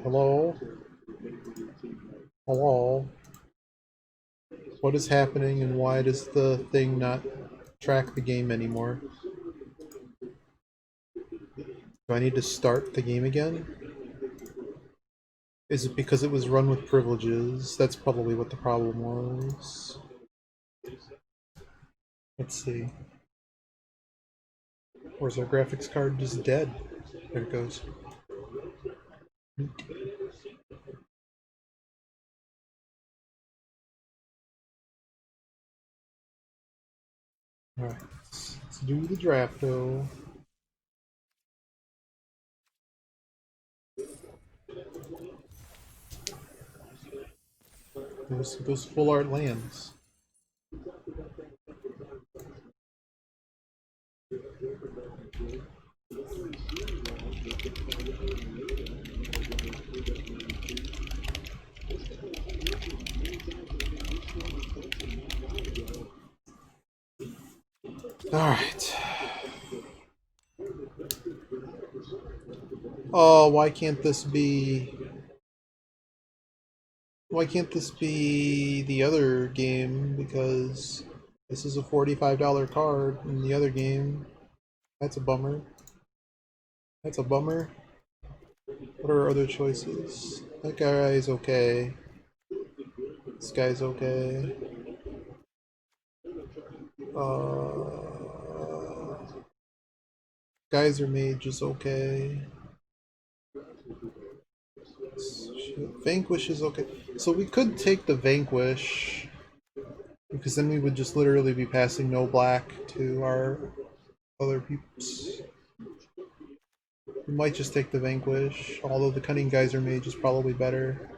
Hello? Hello? What is happening and why does the thing not track the game anymore? Do I need to start the game again? Is it because it was run with privileges? That's probably what the problem was. Let's see. Where's our graphics card? Just dead. There it goes. Alright, let's do the drafto. Those full art lands. Alright. Oh, why can't this be... Why can't this be the other game? Because this is a $45 card in the other game. That's a bummer. That's a bummer. What are our other choices? That guy's okay. This guy's okay. Geyser Mage is okay. Vanquish is okay. So we could take the Vanquish, because then we would just literally be passing no black to our other peeps. We might just take the Vanquish, although the Cunning Geyser Mage is probably better.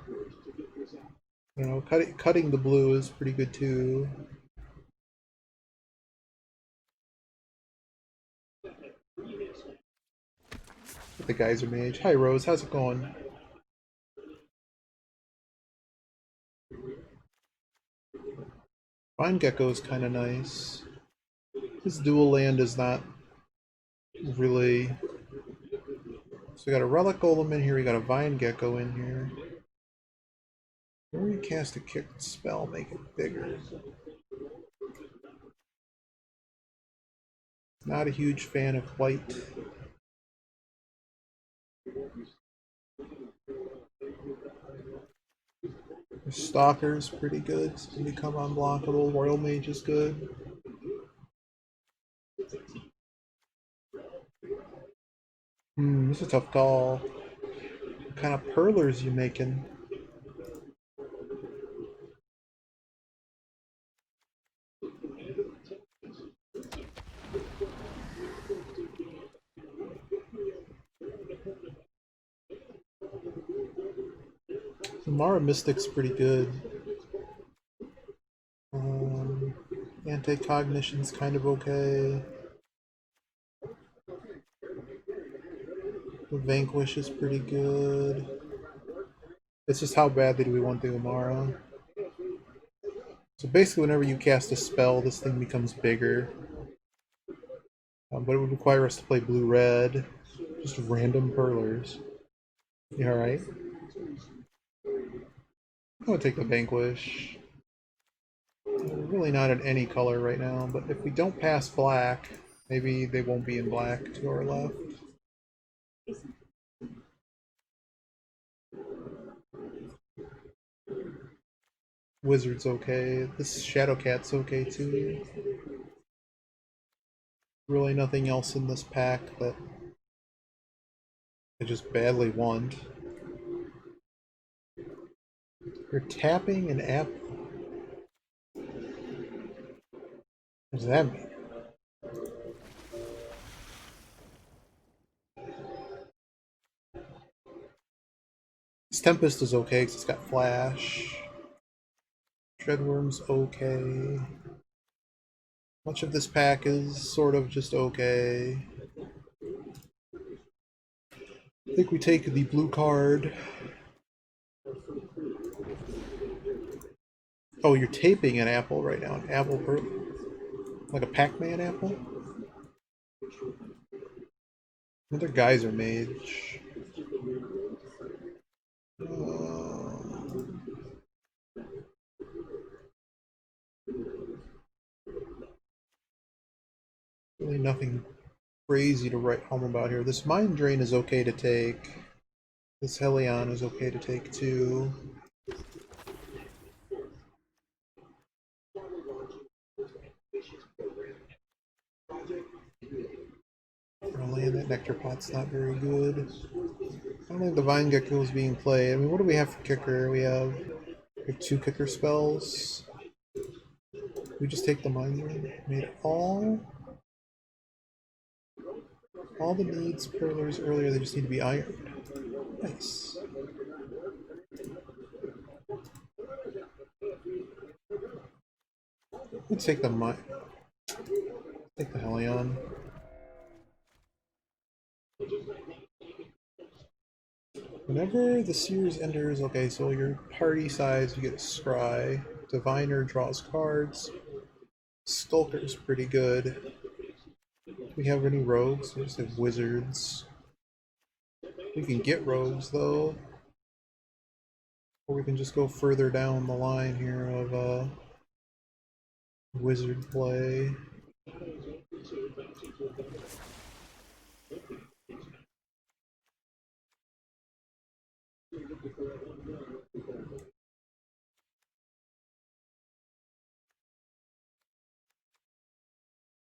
You know, cutting the blue is pretty good too. With the Geyser Mage. Hi Rose, how's it going? Vine Gecko is kind of nice. This dual land is not really... So we got a Relic Golem in here, we got a Vine Gecko in here. Where we cast a kicked spell, make it bigger. Not a huge fan of white. Stalker's pretty good. It's gonna become unblockable. Royal Mage is good. This is a tough call. What kind of perlers you making? The Mara Mystic's pretty good. Anti-Cognition's kind of okay. The Vanquish is pretty good. It's just how badly do we want the Umara? So basically whenever you cast a spell, this thing becomes bigger. But it would require us to play blue-red. Just random perlers. You alright? I'm gonna take the Vanquish. We're really not in any color right now, but if we don't pass black, maybe they won't be in black to our left. Wizard's okay. This Shadowcat's okay too. Really nothing else in this pack that I just badly want. You're tapping an app. What does that mean? This Tempest is okay because it's got flash. Treadworm's okay. Much of this pack is sort of just okay. I think we take the blue card. Oh, you're taping an apple right now. An apple per like a Pac-Man apple? Another geyser mage. Really nothing crazy to write home about here. This mind drain is okay to take. This Helion is okay to take too. Land that nectar pot's not very good. I don't think the vine gecko is being played. I mean, what do we have for kicker? We have 2 kicker spells. We just take the mind drain. Made all the needs perlers earlier. They just need to be ironed. Nice. Let's take the mind. Take the Helion. Whenever the Seers enters, okay, so your party size, you get Scry. Diviner draws cards. Skulker's pretty good. Do we have any rogues? We just have wizards. We can get rogues though. Or we can just go further down the line here of wizard play.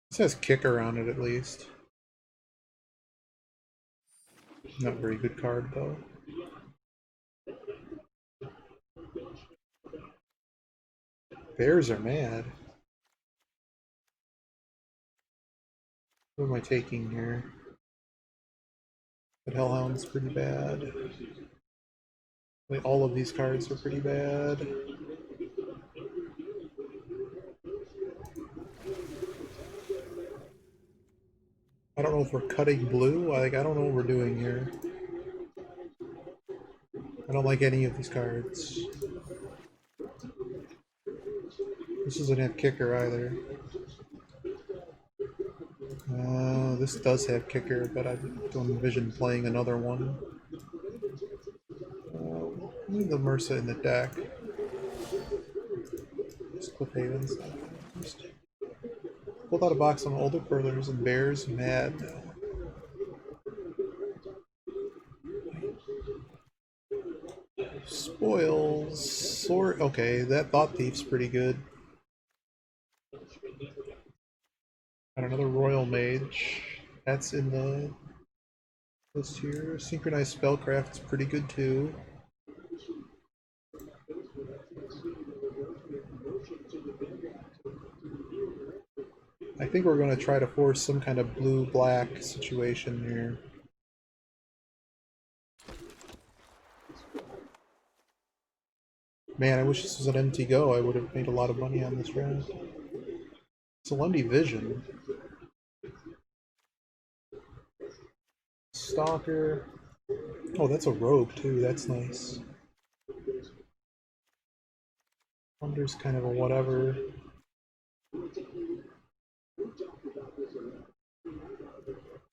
This has kicker on it at least. Not a very good card though. Bears are mad. What am I taking here? But Hellhound's pretty bad. Like, all of these cards are pretty bad. I don't know if we're cutting blue. I don't know what we're doing here. I don't like any of these cards. This doesn't have kicker either. This does have kicker, but I don't envision playing another one. Leave the Mersa in the deck. Just Cliff Havens. Pulled out a box on older Perlers and Bears mad now. Spoils. Sword. Okay, that Thought Thief's pretty good. Got another Royal Mage. That's in the list here. Synchronized Spellcraft's pretty good too. I think we're going to try to force some kind of blue-black situation here. Man, I wish this was an empty go. I would have made a lot of money on this round. It's a Lundy Vision. Stalker. Oh, that's a rogue too. That's nice. Wonder's kind of a whatever.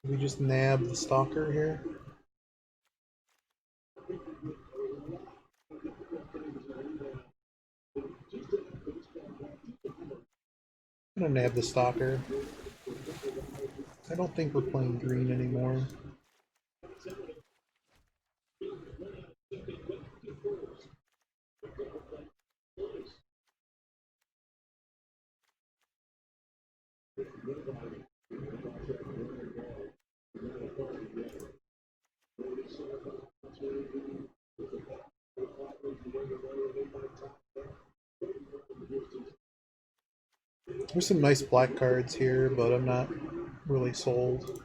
We just nab the Stalker here. I'm gonna nab the Stalker. I don't think we're playing green anymore. There's some nice black cards here, but I'm not really sold.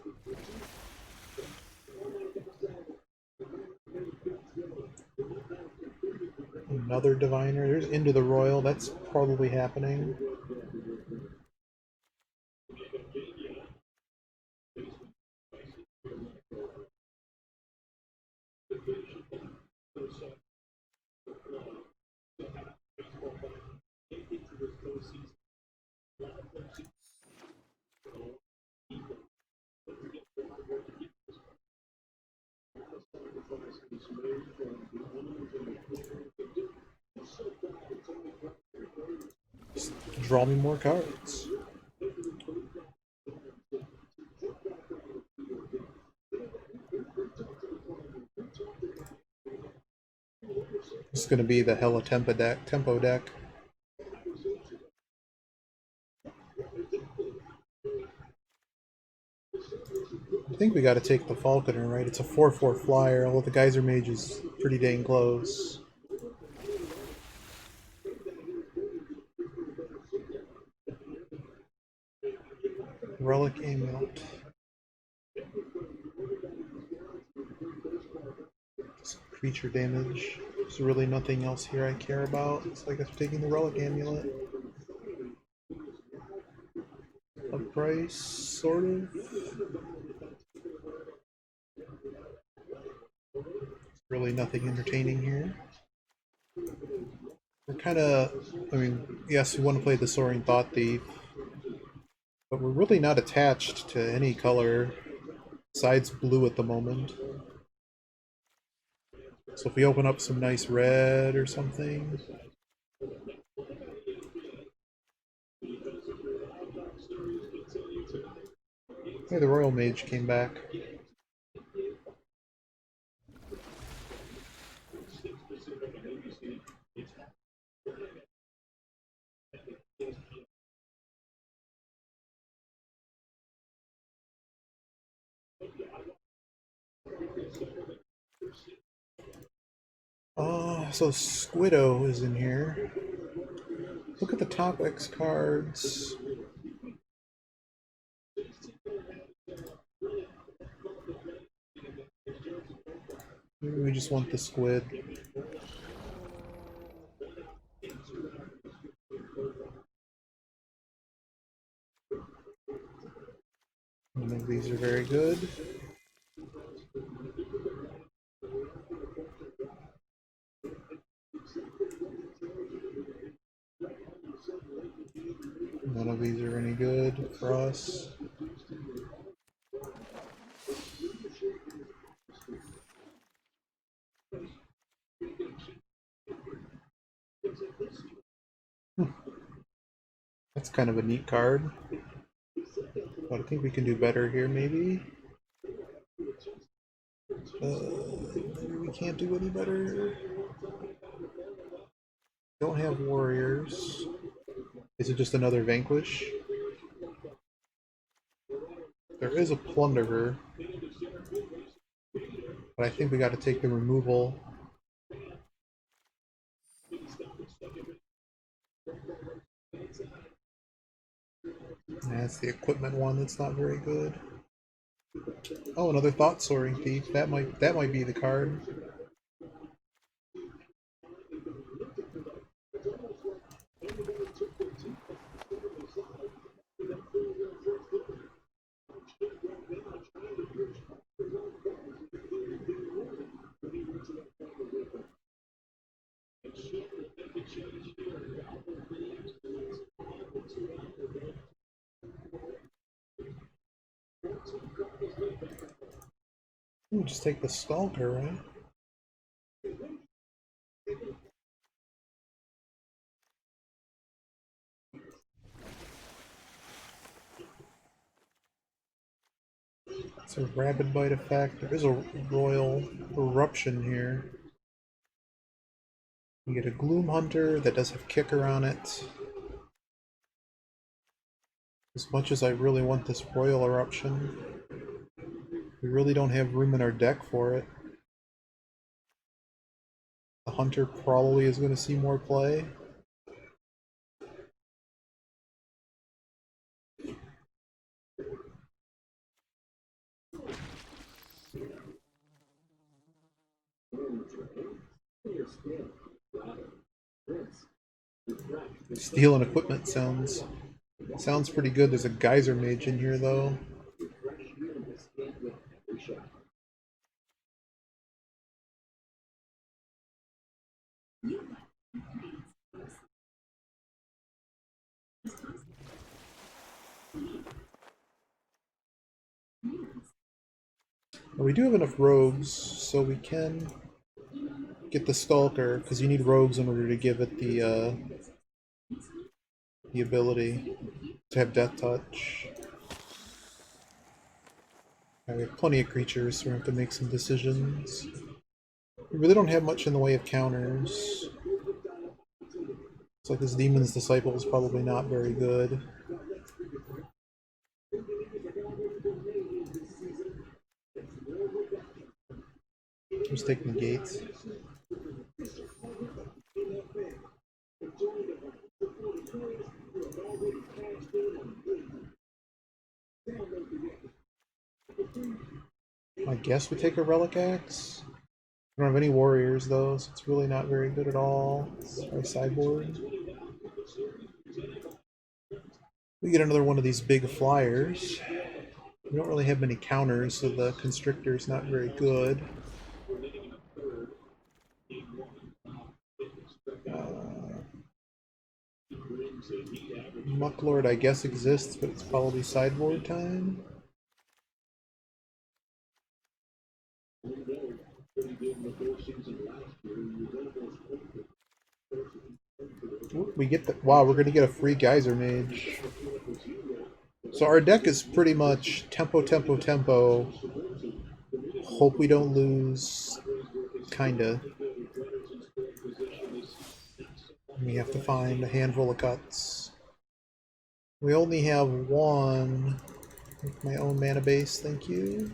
Another Diviner. There's Into the Royal. That's probably happening. Draw me more cards. This is going to be the Hella Tempo deck. I think we got to take the Falconer, right? It's a 4/4 flyer, although the Geyser Mage is pretty dang close. Relic Amulet. Some creature damage. There's really nothing else here I care about. So I guess we're taking the Relic Amulet. A price, sort of. Really nothing entertaining here. We're kind of, I mean, yes, we want to play the Soaring Thought Thief, but we're really not attached to any color besides blue at the moment. So if we open up some nice red or something. Hey, the Royal Mage came back. So Squiddo is in here. Look at the top X cards. Maybe we just want the squid. I think these are very good. None of these are any good for us. That's kind of a neat card. But I think we can do better here, maybe. Maybe we can't do any better. Don't have warriors. Is it just another Vanquish? There is a Plunderer. But I think we got to take the removal. That's the equipment one that's not very good. Oh, another Thought Soaring Thief. That might be the card. Ooh, just take the Stalker, right? It's a Rabid Bite effect. There is a Royal Eruption here. You get a Gloom Hunter that does have Kicker on it. As much as I really want this Royal Eruption, we really don't have room in our deck for it. The Hunter probably is going to see more play. Steel and Equipment sounds pretty good. There's a Geyser Mage in here though. Well, we do have enough rogues, so we can get the Stalker, because you need rogues in order to give it the the ability to have Death Touch. We have plenty of creatures, so we have to make some decisions. We really don't have much in the way of counters. It's like this Demon's Disciple is probably not very good. Just take negates. I guess we take a Relic Axe. We don't have any warriors though, so it's really not very good at all. It's our sideboard. We get another one of these big flyers. We don't really have many counters, so the Constrictor's not very good. Mucklord, I guess, exists, but it's probably sideboard time. Ooh, we get the wow, we're gonna get a free Geyser Mage. So our deck is pretty much tempo, tempo, tempo. Hope we don't lose, kinda. We have to find a handful of cuts. We only have one. With my own mana base, thank you.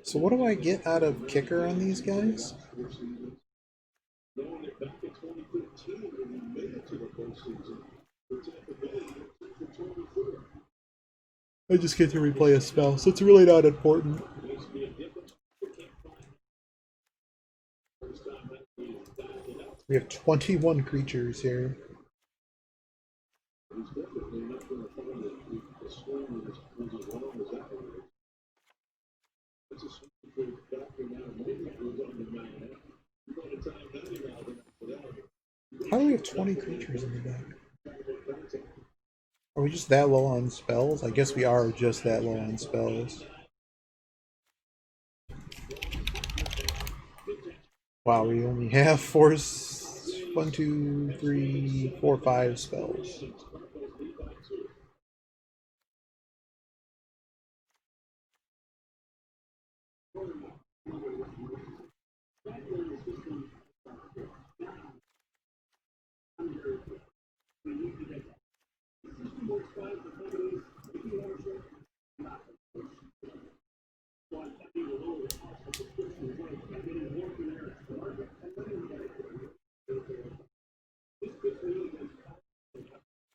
So what do I get out of kicker on these guys? I just get to replay a spell, so it's really not important. We have 21 creatures here. How do we have 20 creatures in the deck? Are we just that low on spells? I guess we are just that low on spells. Wow, we only have 1, 2, 3, 4, 5 spells.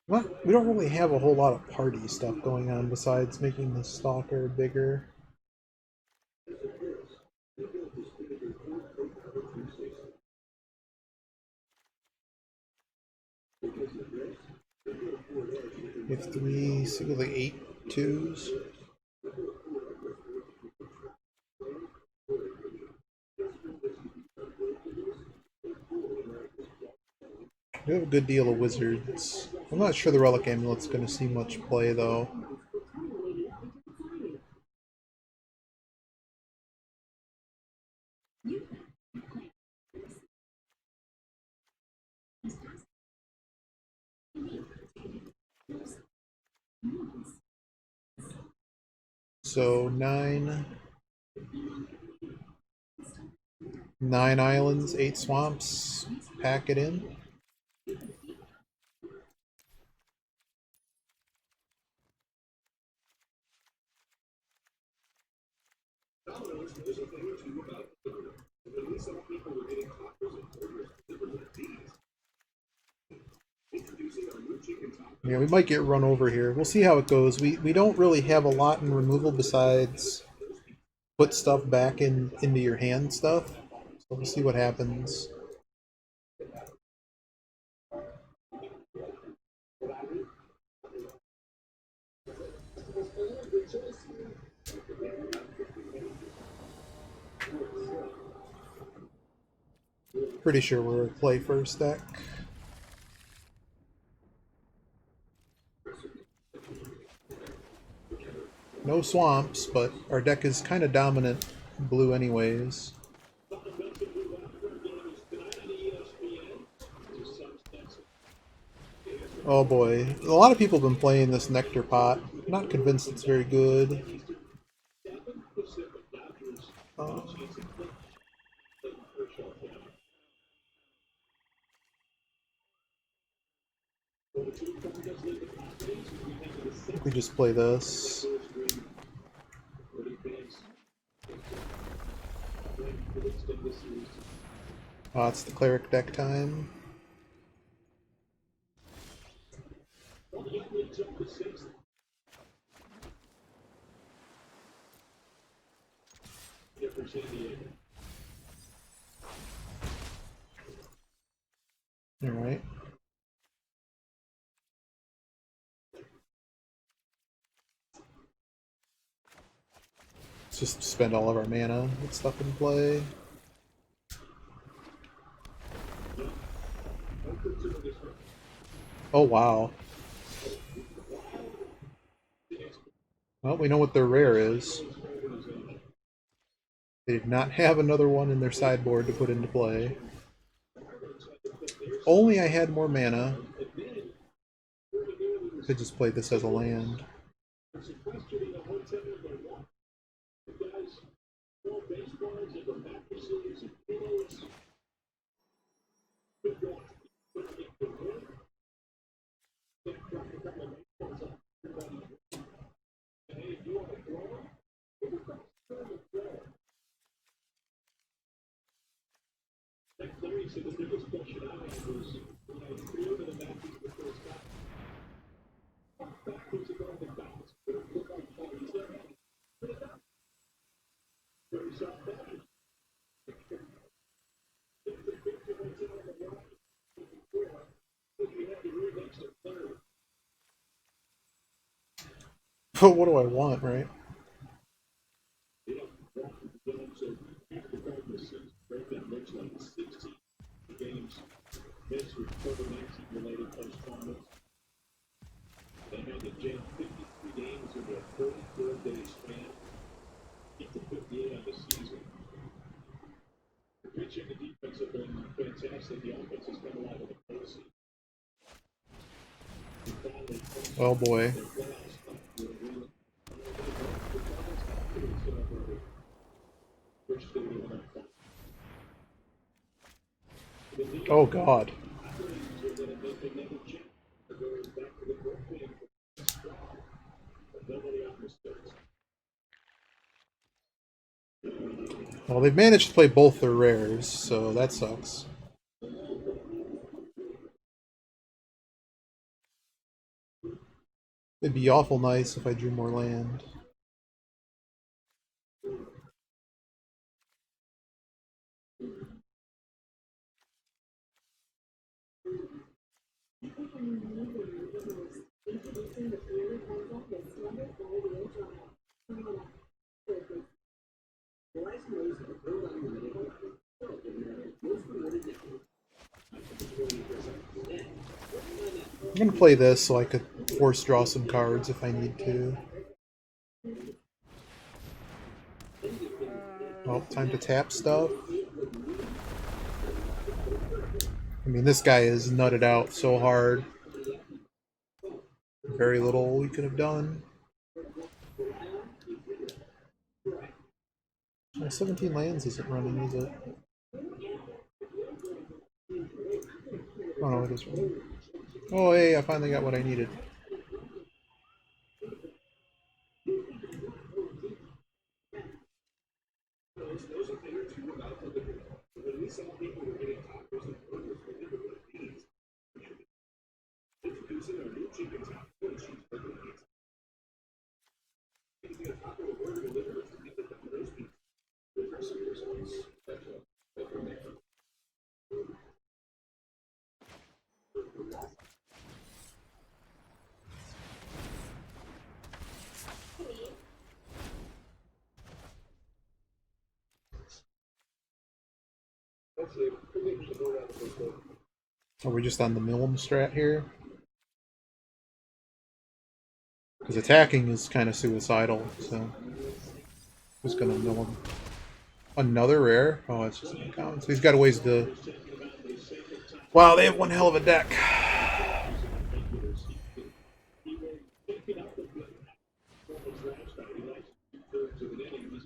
Well, we don't really have a whole lot of party stuff going on besides making the Stalker bigger. We have 3, so like 8 twos. We have a good deal of wizards. I'm not sure the Relic Amulet's going to see much play though. So 9 islands, 8 swamps. Pack it in. Yeah, we might get run over here. We'll see how it goes. We don't really have a lot in removal besides put stuff back into your hand stuff. So we'll see what happens. Pretty sure we're a play first deck. No swamps, but our deck is kind of dominant blue anyways. Oh boy. A lot of people have been playing this Nectar Pot. Not convinced it's very good. Um, we just play this. Oh, it's the Cleric deck time. Alright. Let's just spend all of our mana with stuff in play. Oh wow. Well, we know what their rare is. They did not have another one in their sideboard to put into play. Only I had more mana. Could just play this as a land. But what do I want, right? Oh boy. Oh god. Well, they've managed to play both their rares, so that sucks. It'd be awful nice if I drew more land. I'm gonna play this so I could force draw some cards if I need to. Well, time to tap stuff. I mean, this guy is nutted out so hard. Very little we could have done. 17 lands isn't running, is it? Oh no, it is running. Oh hey, I finally got what I needed. Are we just on the mill 'em strat here? Because attacking is kind of suicidal, so just gonna mill him. Another rare? Oh, it's just an uncommon. So he's got a ways to. Wow, they have one hell of a deck.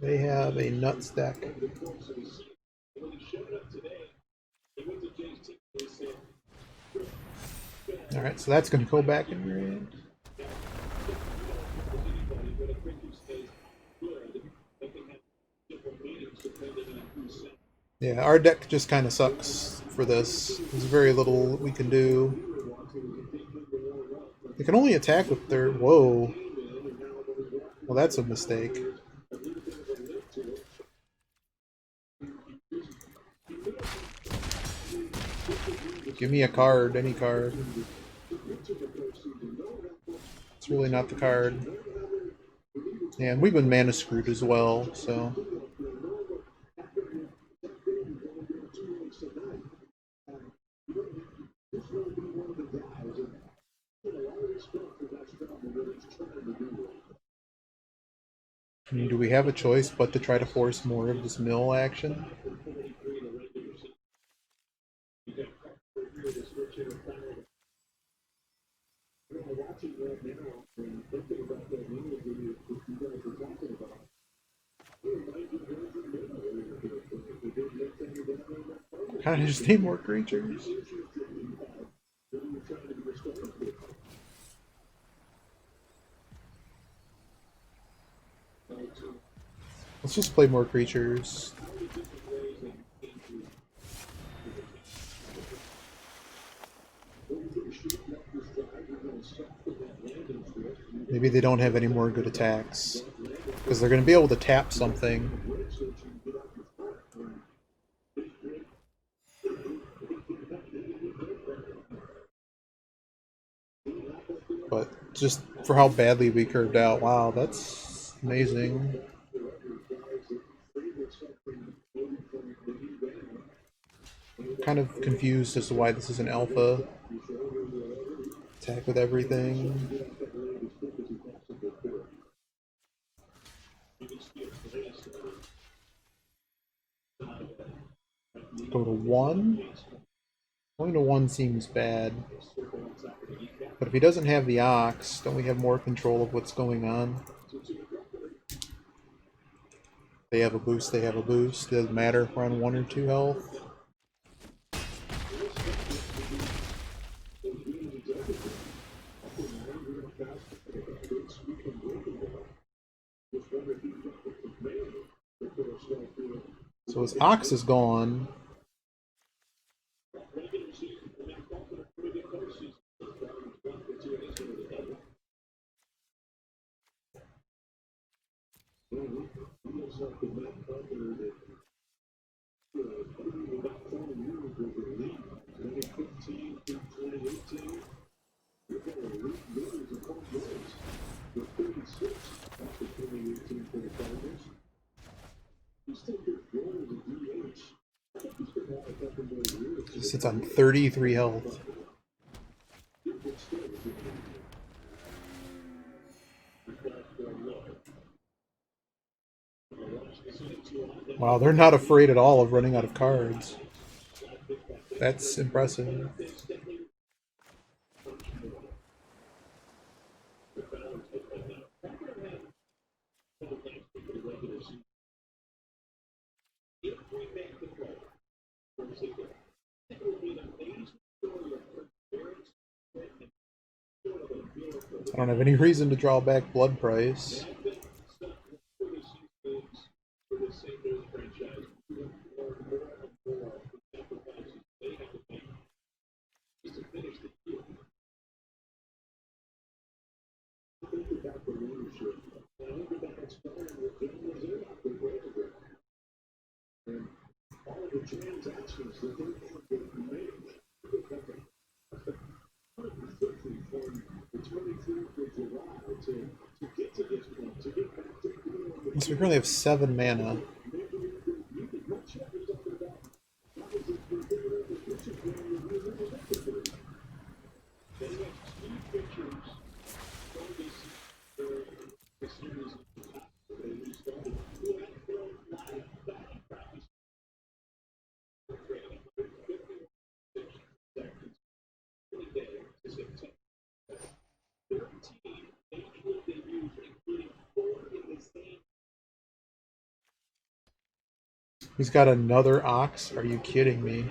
They have a nuts deck. Alright, so that's going to go back in red. Yeah, our deck just kind of sucks for this. There's very little we can do. They can only attack with their... Whoa. Well, that's a mistake. Give me a card, any card. It's really not the card. Yeah, and we've been mana screwed as well, so... I mean, do we have a choice but to try to force more of this mill action? Kind of just need more creatures. Let's just play more creatures. Maybe they don't have any more good attacks. Because they're going to be able to tap something. But just for how badly we curved out, wow, that's amazing. Kind of confused as to why this is an alpha. Attack with everything. Go to 1. Going to 1 seems bad. But if he doesn't have the Ox, don't we have more control of what's going on? They have a boost, they have a boost. It doesn't matter if we're on 1 or 2 health. So his Ox is gone. He sits on 33 health. Wow, they're not afraid at all of running out of cards. That's impressive. I don't have any reason to draw back Blood Price. So we currently have 7 mana. He's got another ox? Are you kidding me?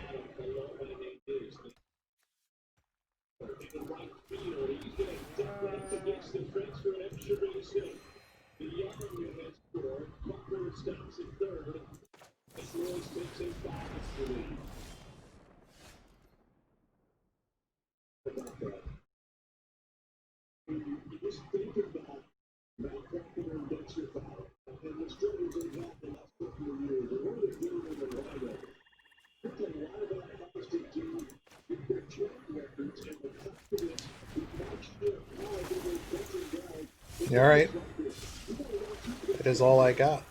You alright? That is all I got.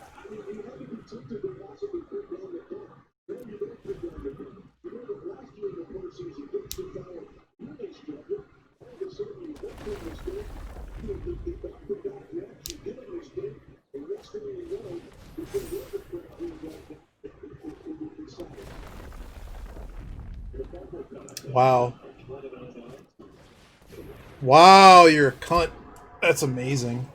Wow. Wow, you're a cunt. That's amazing.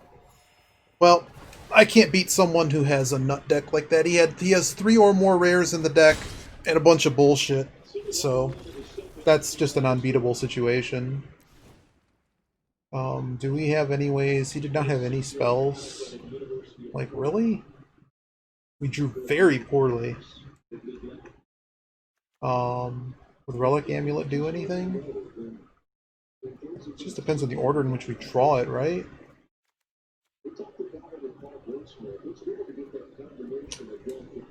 Well, I can't beat someone who has a nut deck like that. He has 3 or more rares in the deck and a bunch of bullshit. So that's just an unbeatable situation. Do we have any ways? He did not have any spells. Like, really? We drew very poorly. Would Relic Amulet do anything? It just depends on the order in which we draw it, right?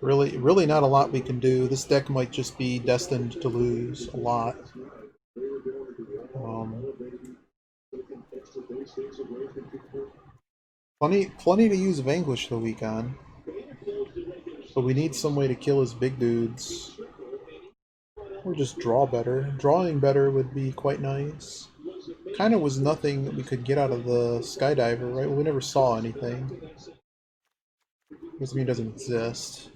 Really not a lot we can do. This deck might just be destined to lose a lot. Plenty to use Vanquish the week on. But we need some way to kill his big dudes. Or just draw better. Drawing better would be quite nice. Kind of was nothing that we could get out of the Skydiver, right? Well, we never saw anything. Doesn't mean it doesn't exist.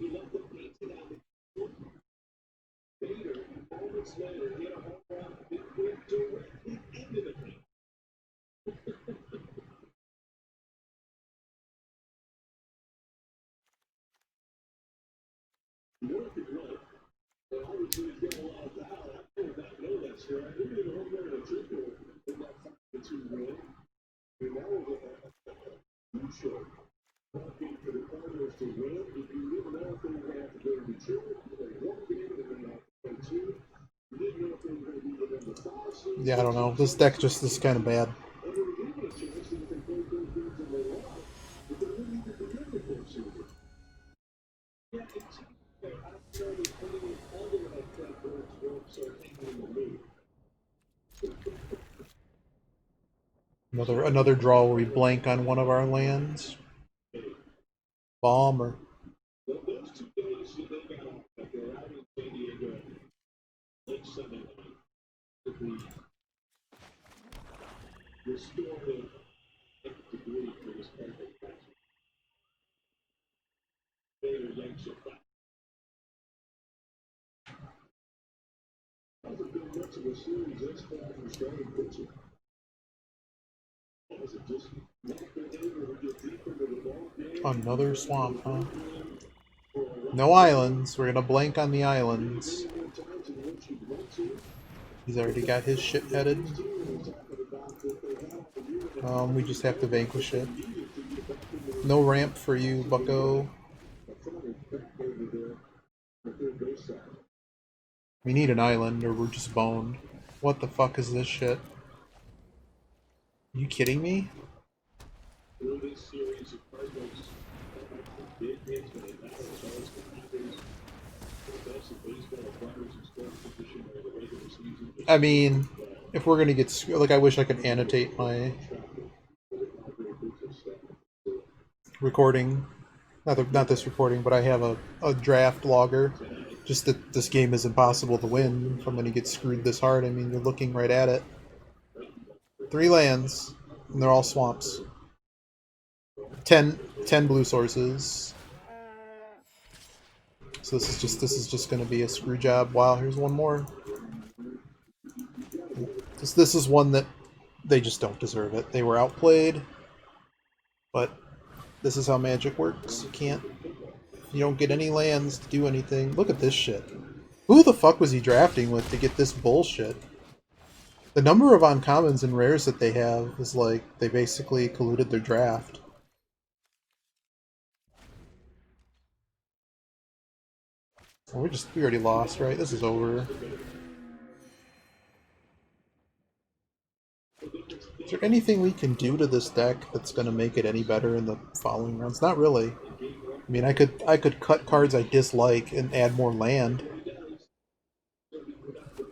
Yeah, I don't know. This deck just is kind of bad. Another draw where we blank on one of our lands. Bomber. Another swamp, huh? No islands. We're gonna blank on the islands. He's already got his shit headed. We just have to vanquish it. No ramp for you, bucko. We need an island or we're just boned. What the fuck is this shit? Are you kidding me? I mean, if we're gonna get like, I wish I could annotate my recording. Not this recording, but I have a draft logger. Just that this game is impossible to win if I'm gonna get screwed this hard. I mean, you're looking right at it. 3 lands, and they're all swamps. 10 blue sources. So this is just going to be a screw job. Wow, here's one more. This is one that they just don't deserve it. They were outplayed, but this is how Magic works. You You don't get any lands to do anything. Look at this shit. Who the fuck was he drafting with to get this bullshit? The number of uncommons and rares that they have is like, they basically colluded their draft. Oh, we already lost, right? This is over. Is there anything we can do to this deck that's going to make it any better in the following rounds? Not really. I mean, I could cut cards I dislike and add more land.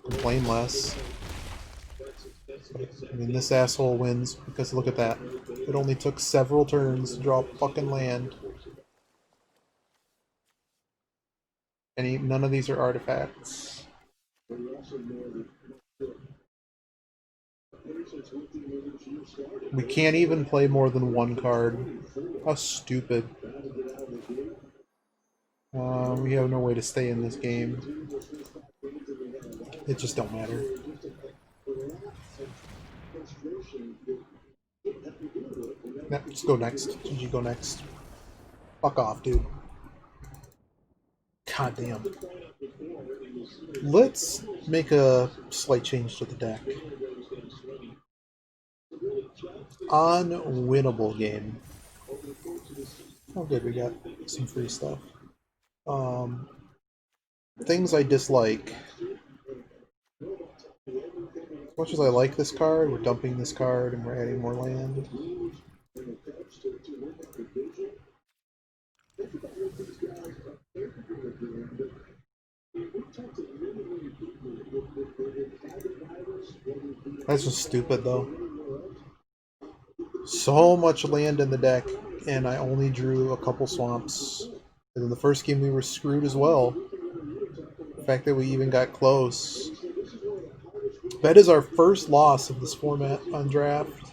Complain less. I mean, this asshole wins because look at that. It only took several turns to draw fucking land. None of these are artifacts. We can't even play more than one card. How stupid. We have no way to stay in this game. It just don't matter. Nah, just go next. GG, go next. Fuck off, dude. God damn. Let's make a slight change to the deck. Unwinnable game. Oh good, we got some free stuff. Things I dislike. As much as I like this card, we're dumping this card and we're adding more land. That's just stupid though. So much land in the deck, and I only drew a couple swamps. And in the first game we were screwed as well. The fact that we even got close. That is our first loss of this format on draft.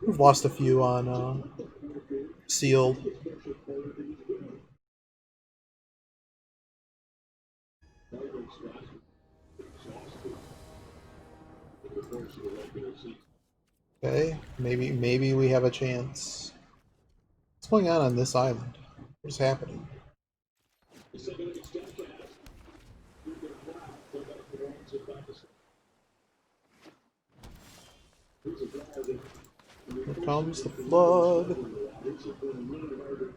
We've lost a few on sealed. Okay, maybe we have a chance. What's going on this island? What's happening? Here comes the flood.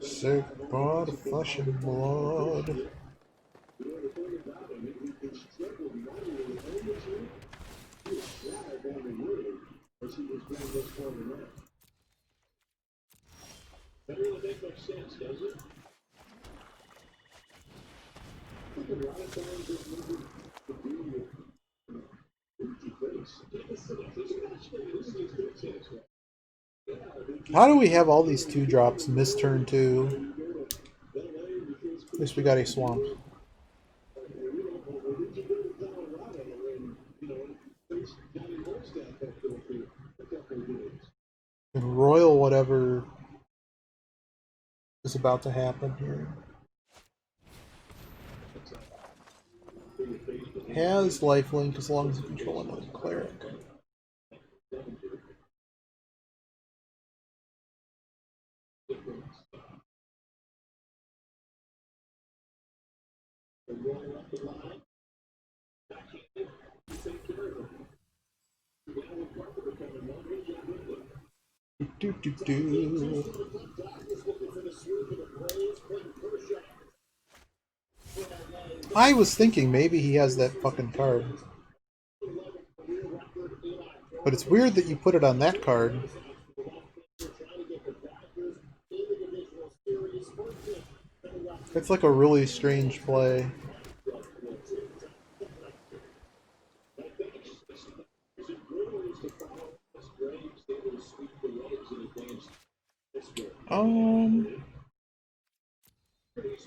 Sick blood, flesh and blood. That really makes no sense, does it? A lot of times it's needed to be how do we have all these 2-drops miss turn 2? At least we got a swamp. And royal whatever is about to happen here. Has lifelink as long as you control another cleric. I was thinking maybe he has that fucking card. But it's weird that you put it on that card. It's like a really strange play.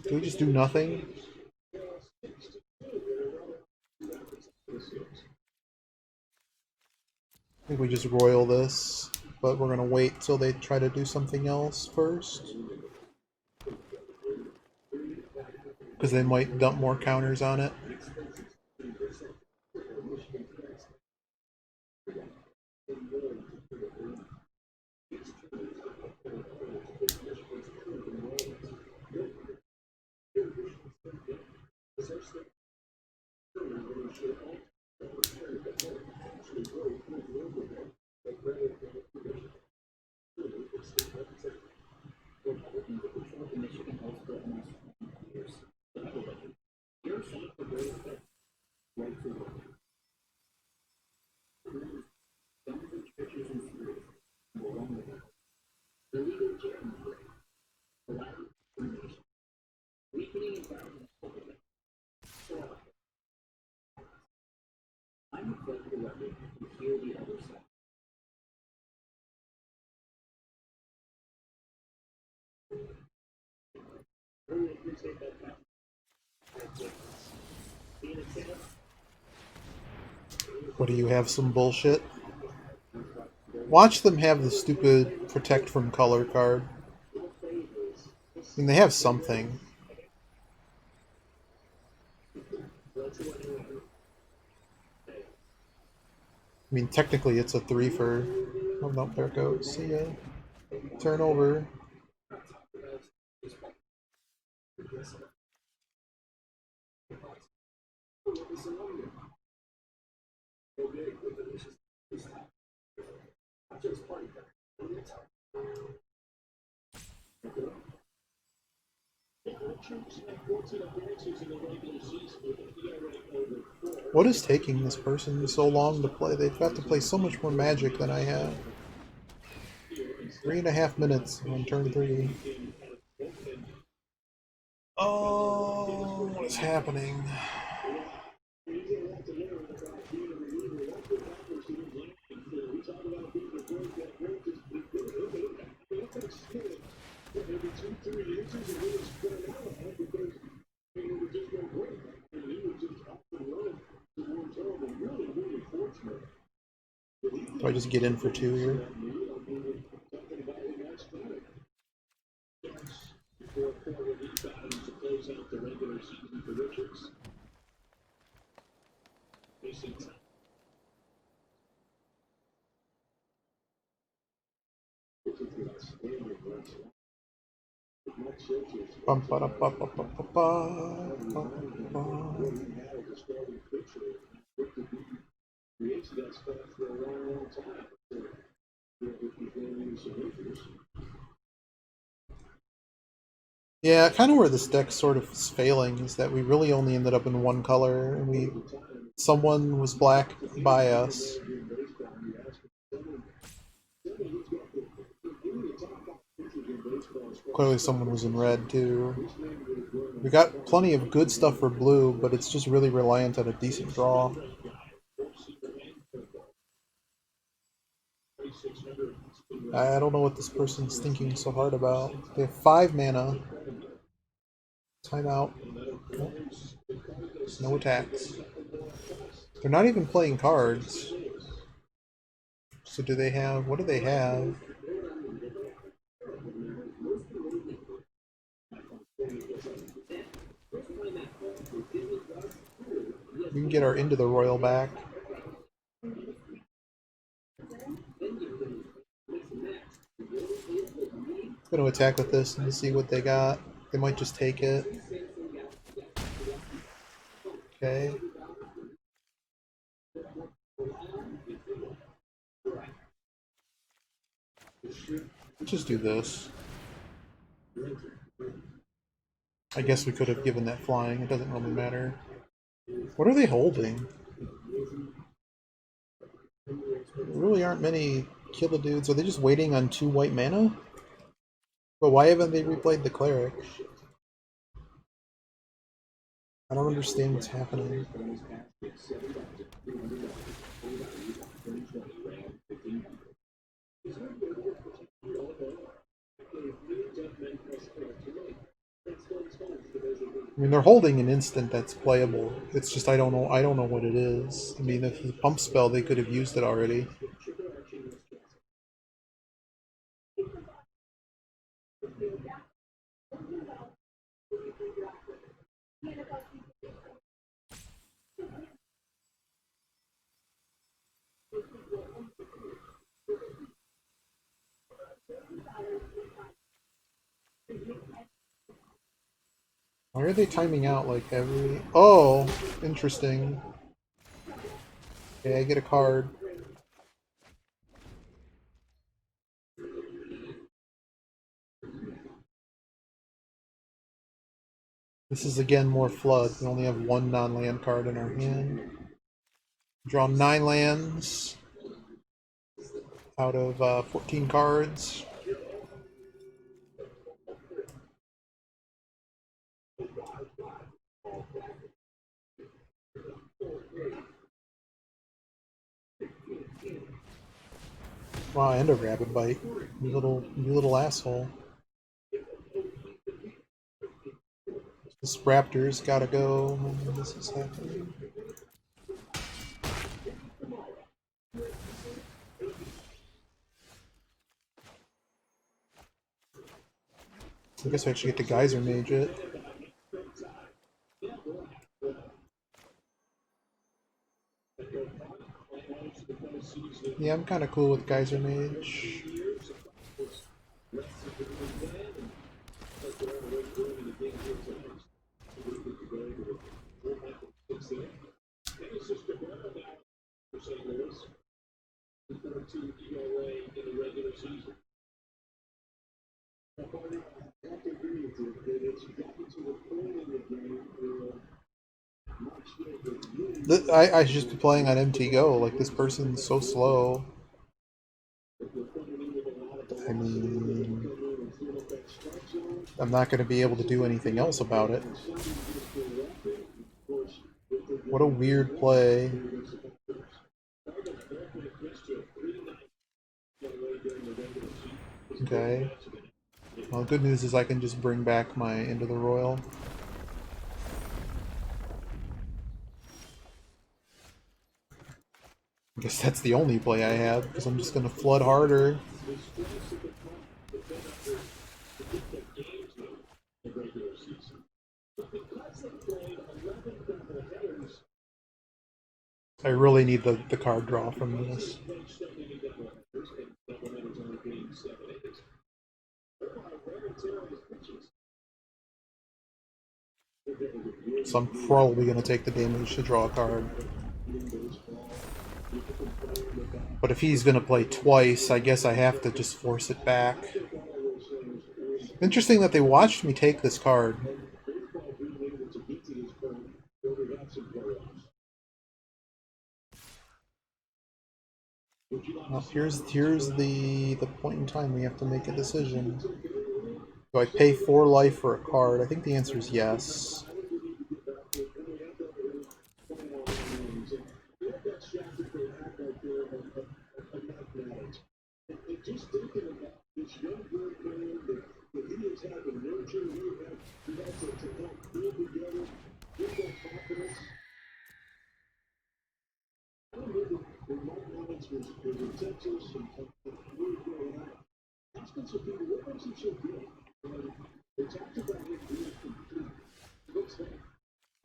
Do we just do nothing? I think we just royal this, but we're gonna wait till they try to do something else first. Because they might dump more counters on it. What do you have? Some bullshit? Watch them have the stupid protect from color card. I mean, they have something. I mean, technically it's a 3 for... Oh, no, there it goes. See ya. Turn over. What is taking this person so long to play? They've got to play so much more Magic than I have. 3.5 minutes on turn 3. Oh, what is happening? Do I just get in for 2 here? Bum, ba, da, ba, ba, ba, ba, ba, ba, ba. Yeah, kind of where this deck sort of is failing is that we really only ended up in one color, and someone was black by us. Clearly someone was in red too. We got plenty of good stuff for blue, but it's just really reliant on a decent draw. I don't know what this person's thinking so hard about. They have 5 mana. Timeout. Nope. No attacks. They're not even playing cards. So do they have... What do they have? We can get our Into the Royal back. I'm going to attack with this and see what they got. They might just take it. Okay. Let's just do this. I guess we could have given that flying. It doesn't really matter. What are they holding? There really aren't many Killa dudes. Are they just waiting on 2 white mana? But why haven't they replayed the Cleric? I don't understand what's happening. I mean, they're holding an instant that's playable. It's just I don't know what it is. I mean, if the pump spell, they could have used it already. Why are they timing out like every... Oh, interesting. Okay, I get a card. This is again more flood. We only have 1 non-land card in our hand. Draw 9 lands out of 14 cards. Wow, and a rabbit bite. You little asshole. This Raptors gotta go when this is happening. I guess I actually get to Geyser Mage it. Yeah, I'm kind of cool with Geyser Mage. I should just be playing on MT Go. Like, this person's so slow. I mean, I'm not going to be able to do anything else about it. What a weird play. Okay. Well, good news is I can just bring back my Into the Royal. I guess that's the only play I have, because I'm just going to flood harder. I really need the card draw from this. So I'm probably going to take the damage to draw a card. But if he's going to play twice, I guess I have to just force it back. Interesting that they watched me take this card. Well, here's the point in time we have to make a decision. Do I pay 4 life for a card? I think the answer is yes.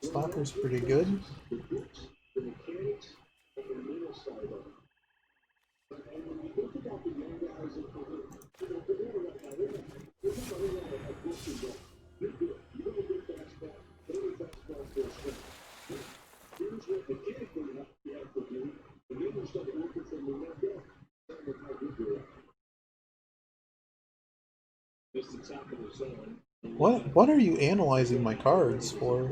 Stopper's pretty good. What are you analyzing my cards for?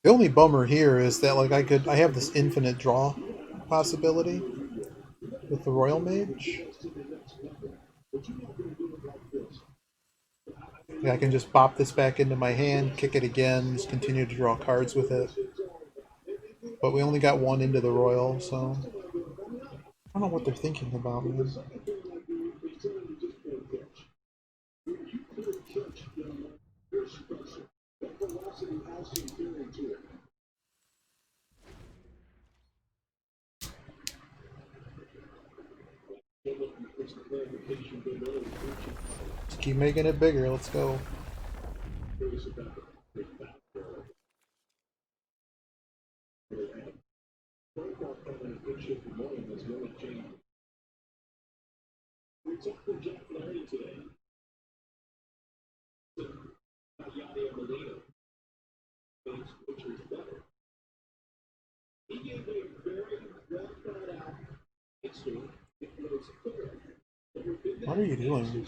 The only bummer here is that like I have this infinite draw possibility with the Royal Mage. Yeah, I can just pop this back into my hand, kick it again, just continue to draw cards with it. But we only got one into the Royal, so I don't know what they're thinking about, man. Just keep making it bigger, let's go. What are you doing?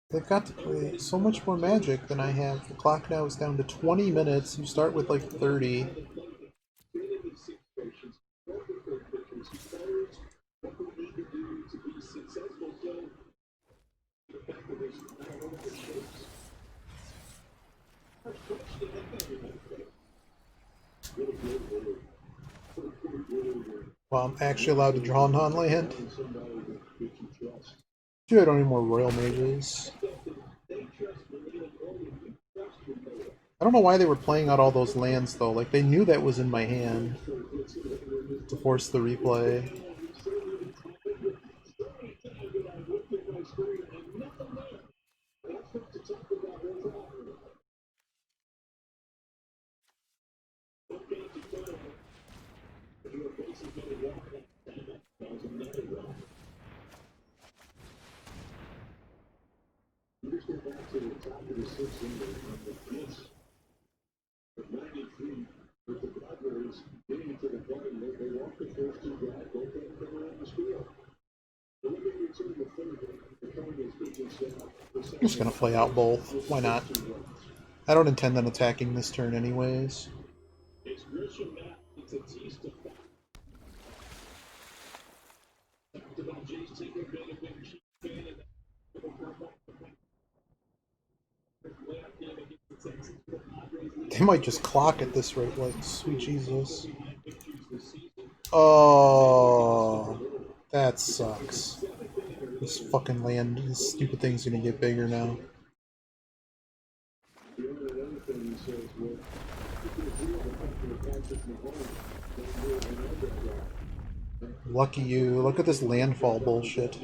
They've got to play so much more Magic than I have. The clock now is down to 20 minutes. You start with like 30. Well, I'm actually allowed to draw non-land. Dude, I don't need more royal mages. I don't know why they were playing out all those lands though. Like they knew that was in my hand to force the replay. I'm just gonna play out both. Why not? I don't intend on attacking this turn anyways. They might just clock at this rate, like, sweet Jesus. Oh, that sucks. This fucking land, this stupid thing's gonna get bigger now. Lucky you. Look at this landfall bullshit.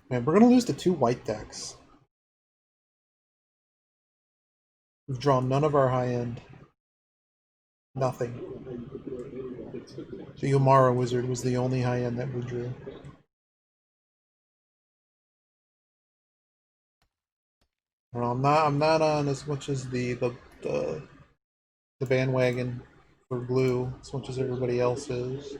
Man, we're gonna lose to 2 white decks. We've drawn none of our high end. Nothing. The Umara Wizard was the only high end that we drew. Well, I'm not on as much as the bandwagon for blue as much as everybody else is.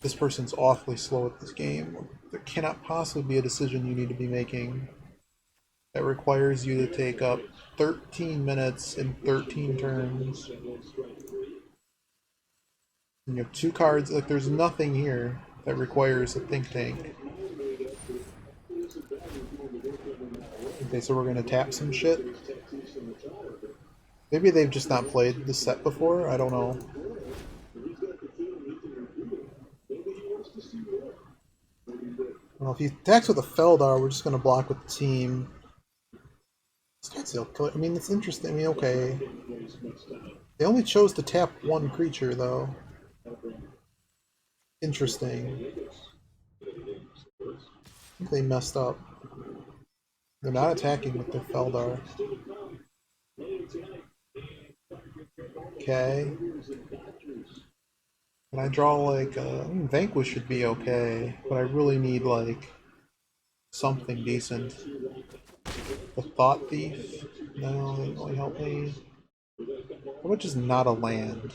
This person's awfully slow at this game. There cannot possibly be a decision you need to be making that requires you to take up 13 minutes in 13 turns. And you have 2 cards, like there's nothing here that requires a think tank. Okay, so we're gonna tap some shit. Maybe they've just not played this set before, I don't know. Well, if he attacks with a Feldar, we're just gonna block with the team. This guy's still killer. I mean, it's interesting. I mean, okay. They only chose to tap 1 creature, though. Interesting. I think they messed up. They're not attacking with their Feldar. Okay. Can I draw like Vanquish should be okay, but I really need like something decent. The Thought Thief? No, they didn't really help me. How much is not a land?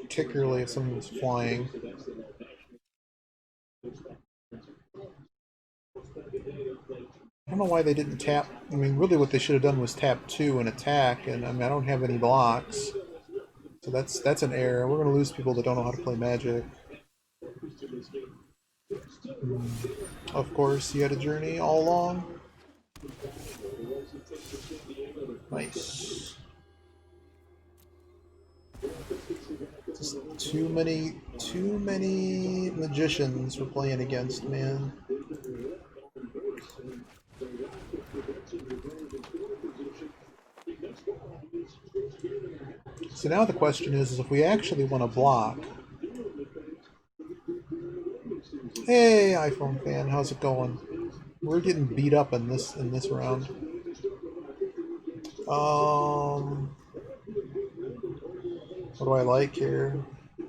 Particularly if something was flying. I don't know why they didn't tap. I mean, really what they should have done was tap 2 and attack, and I mean, I don't have any blocks. So that's an error. We're going to lose people that don't know how to play Magic. Of course, you had a journey all along. Nice. Just too many magicians we're playing against, man. So now the question is if we actually want to block. Hey, iPhone fan, how's it going? We're getting beat up in this round. What do I like here? The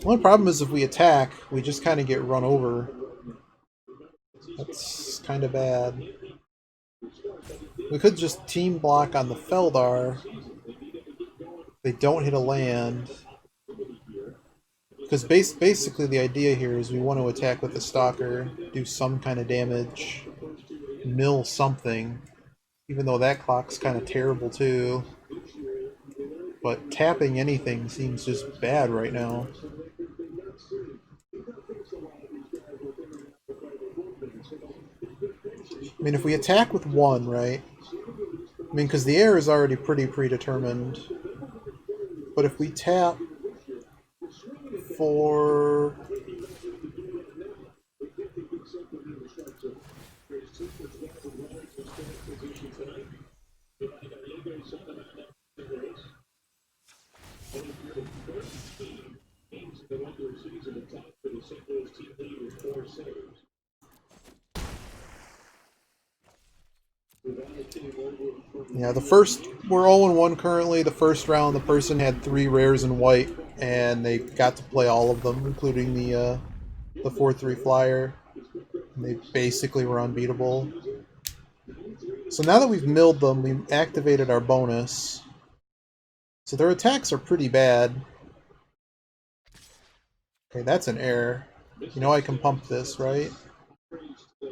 only problem is if we attack, we just kind of get run over. That's kind of bad. We could just team block on the Feldar. They don't hit a land. Because basically the idea here is we want to attack with the Stalker, do some kind of damage, mill something, even though that clock's kind of terrible too. But tapping anything seems just bad right now. I mean, if we attack with 1, right? I mean, because the air is already pretty predetermined. But if we tap for... Yeah, the first, we're 0-1 currently. The first round, the person had 3 rares in white, and they got to play all of them, including the 4/3 flyer. And they basically were unbeatable. So now that we've milled them, we've activated our bonus. So their attacks are pretty bad. Okay, that's an error. You know I can pump this, right?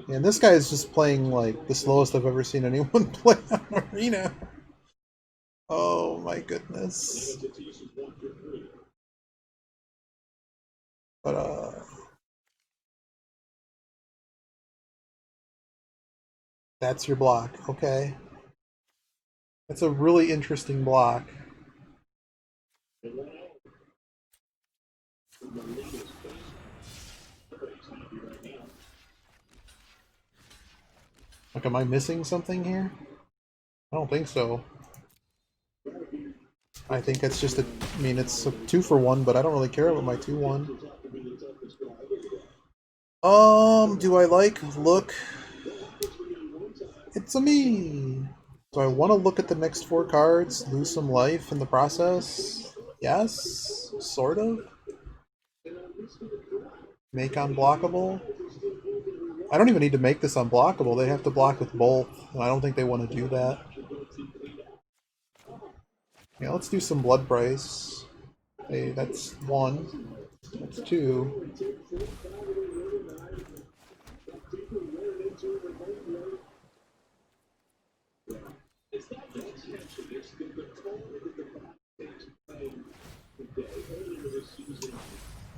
And this guy is just playing like the slowest I've ever seen anyone play on Arena. Oh my goodness. But that's your block. Okay. That's a really interesting block. Like, am I missing something here? I don't think so. I think it's just a... I mean, it's a 2-for-1, but I don't really care about my 2-1. Do I look? It's a me! Do I want to look at the next 4 cards, lose some life in the process? Yes, sort of. Make unblockable? I don't even need to make this unblockable. They have to block with both, and I don't think they want to do that. Yeah, let's do some blood price. Hey, that's 1. That's 2.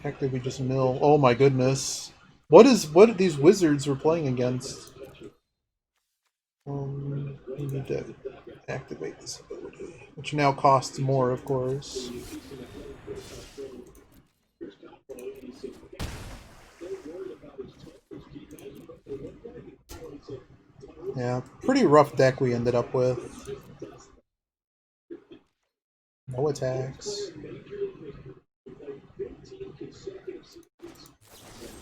Heck, did we just mill? Oh my goodness! What these wizards we're playing against? We need to activate this ability, which now costs more, of course. Yeah, pretty rough deck we ended up with. No attacks.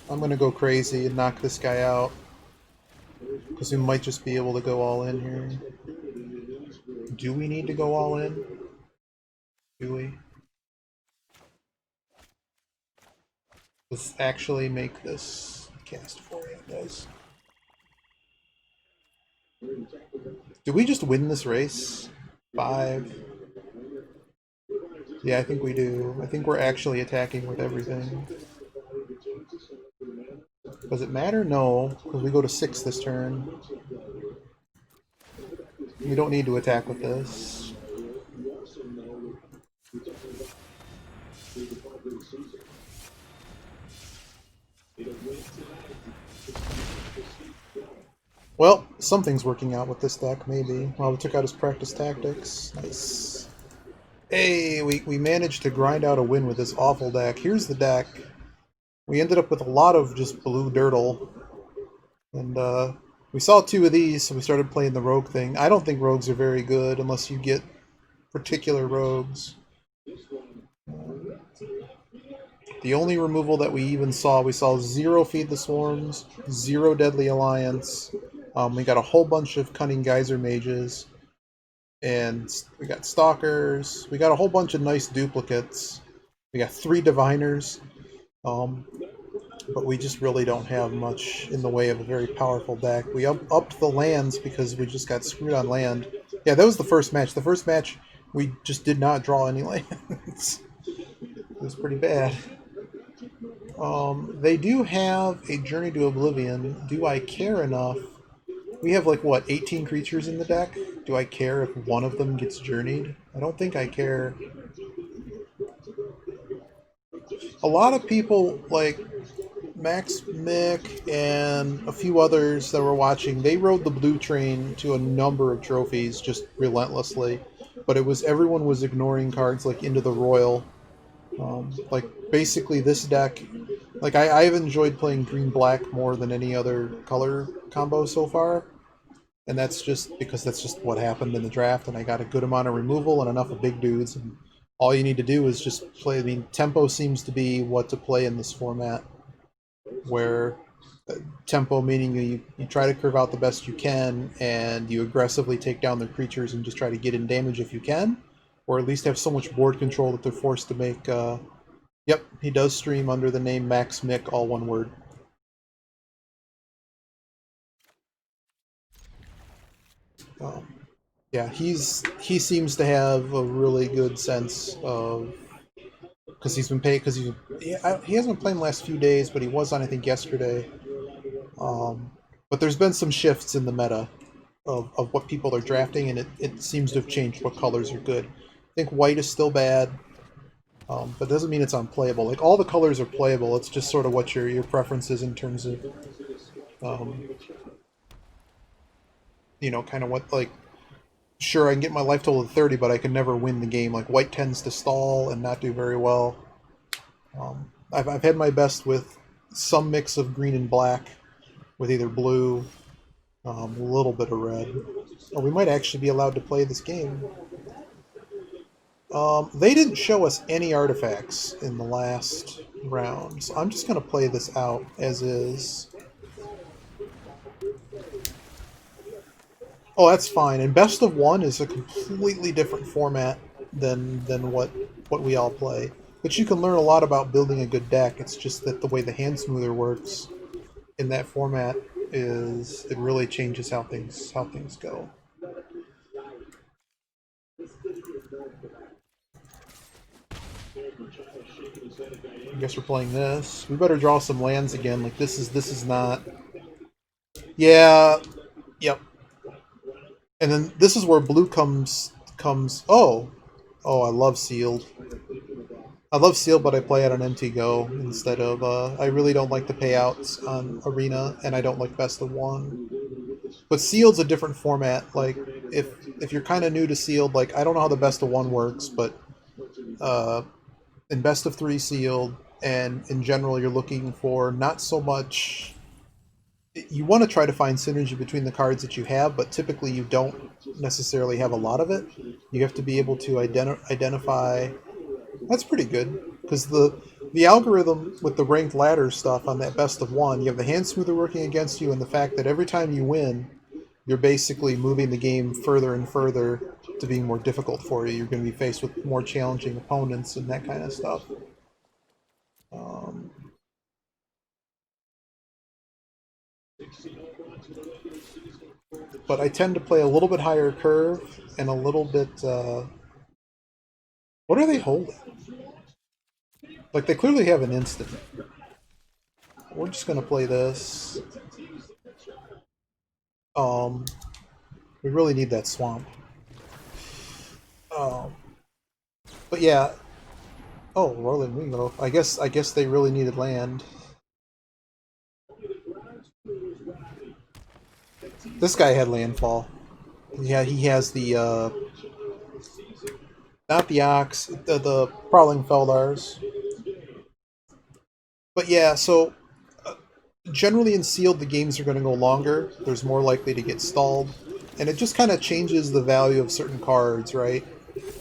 I'm gonna go crazy and knock this guy out, because we might just be able to go all in here. Do we need to go all in? Do we? Let's actually make this cast for you, guys. Do we just win this race? 5. Yeah, I think we do. I think we're actually attacking with everything. Does it matter? No, because we go to 6 this turn. We don't need to attack with this. Well, something's working out with this deck, maybe. Well, we took out his practice tactics. Nice. Hey, we managed to grind out a win with this awful deck. Here's the deck. We ended up with a lot of just blue dirtle. And we saw 2 of these, so we started playing the rogue thing. I don't think rogues are very good unless you get particular rogues. The only removal that we even saw, we saw 0 Feed the Swarms, 0 Deadly Alliance. We got a whole bunch of Cunning Geyser Mages, and we got Stalkers. We got a whole bunch of nice duplicates. We got 3 Diviners, but we just really don't have much in the way of a very powerful deck. We upped the lands because we just got screwed on land. Yeah, that was the first match. The first match, we just did not draw any lands. It was pretty bad. They do have a Journey to Oblivion. Do I care enough? We have, like, what, 18 creatures in the deck? Do I care if one of them gets journeyed? I don't think I care. A lot of people, like Max Mick and a few others that were watching, they rode the blue train to a number of trophies just relentlessly. But it was everyone was ignoring cards like Into the Royal. Like basically this deck, like I've enjoyed playing green-black more than any other color combo so far, and that's just because that's just what happened in the draft, and I got a good amount of removal and enough of big dudes, and all you need to do is just play. I mean, tempo seems to be what to play in this format, where tempo meaning you try to curve out the best you can, and you aggressively take down their creatures and just try to get in damage if you can, or at least have so much board control that they're forced to make. Yep, he does stream under the name Max Mick, all one word. Um, yeah, he seems to have a really good sense of because he's been paid because he hasn't been playing the last few days, but he was on I think yesterday. But there's been some shifts in the meta of what people are drafting, and it seems to have changed what colors are good. I think white is still bad, but it doesn't mean it's unplayable. Like all the colors are playable. It's just sort of what your preference is in terms of, um, kind of what like. Sure, I can get my life total to 30, but I can never win the game. Like white tends to stall and not do very well. I've had my best with some mix of green and black, with either blue, a little bit of red. Or we might actually be allowed to play this game. They didn't show us any artifacts in the last round, so I'm just going to play this out as is. Oh, that's fine. And best of one is a completely different format than what we all play. But you can learn a lot about building a good deck. It's just that the way the hand smoother works in that format is it really changes how things go. I guess we're playing this. We better draw some lands again. Like this is not. Yeah. Yep. And then this is where blue comes. Oh, I love sealed. I love sealed, but I play it on empty go instead of. I really don't like the payouts on arena, and I don't like best of one. But sealed's a different format. Like if you're kind of new to sealed, like I don't know how the best of one works, but uh, in best of three sealed, and in general, you're looking for not so much. You want to try to find synergy between the cards that you have, but typically you don't necessarily have a lot of it. You have to be able to identify. That's pretty good because the algorithm with the ranked ladder stuff on that best of one, you have the hand smoother working against you, and the fact that every time you win, you're basically moving the game further and further to being more difficult for you. You're going to be faced with more challenging opponents and that kind of stuff. Um, but I tend to play a little bit higher curve and a little bit. What are they holding? Like they clearly have an instant. We're just gonna play this. Um, we really need that swamp. Um, but yeah. Oh, Rolling Wingo. I guess they really needed land. This guy had landfall. Yeah, he has the not the ox, the prowling Feldars. But yeah, so generally in sealed the games are going to go longer. There's more likely to get stalled, and it just kind of changes the value of certain cards, right?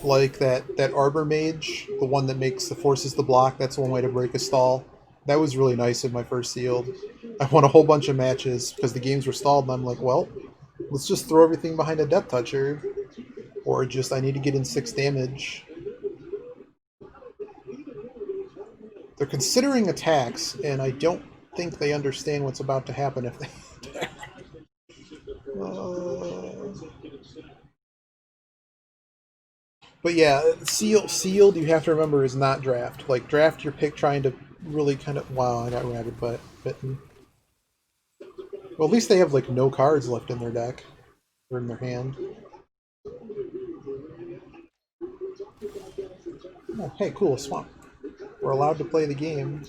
Like that Arbor Mage, the one that makes the forces the block. That's one way to break a stall. That was really nice in my first sealed. I won a whole bunch of matches because the games were stalled, and I'm like, well, let's just throw everything behind a Death Toucher, or just I need to get in 6 damage. They're considering attacks, and I don't think they understand what's about to happen if they attack. But yeah, sealed. You have to remember is not draft. Like draft your pick, trying to really kind of. Wow, I got rabbit butt bitten. Well, at least they have like no cards left in their deck or in their hand. Oh, hey, cool, swamp. We're allowed to play the game.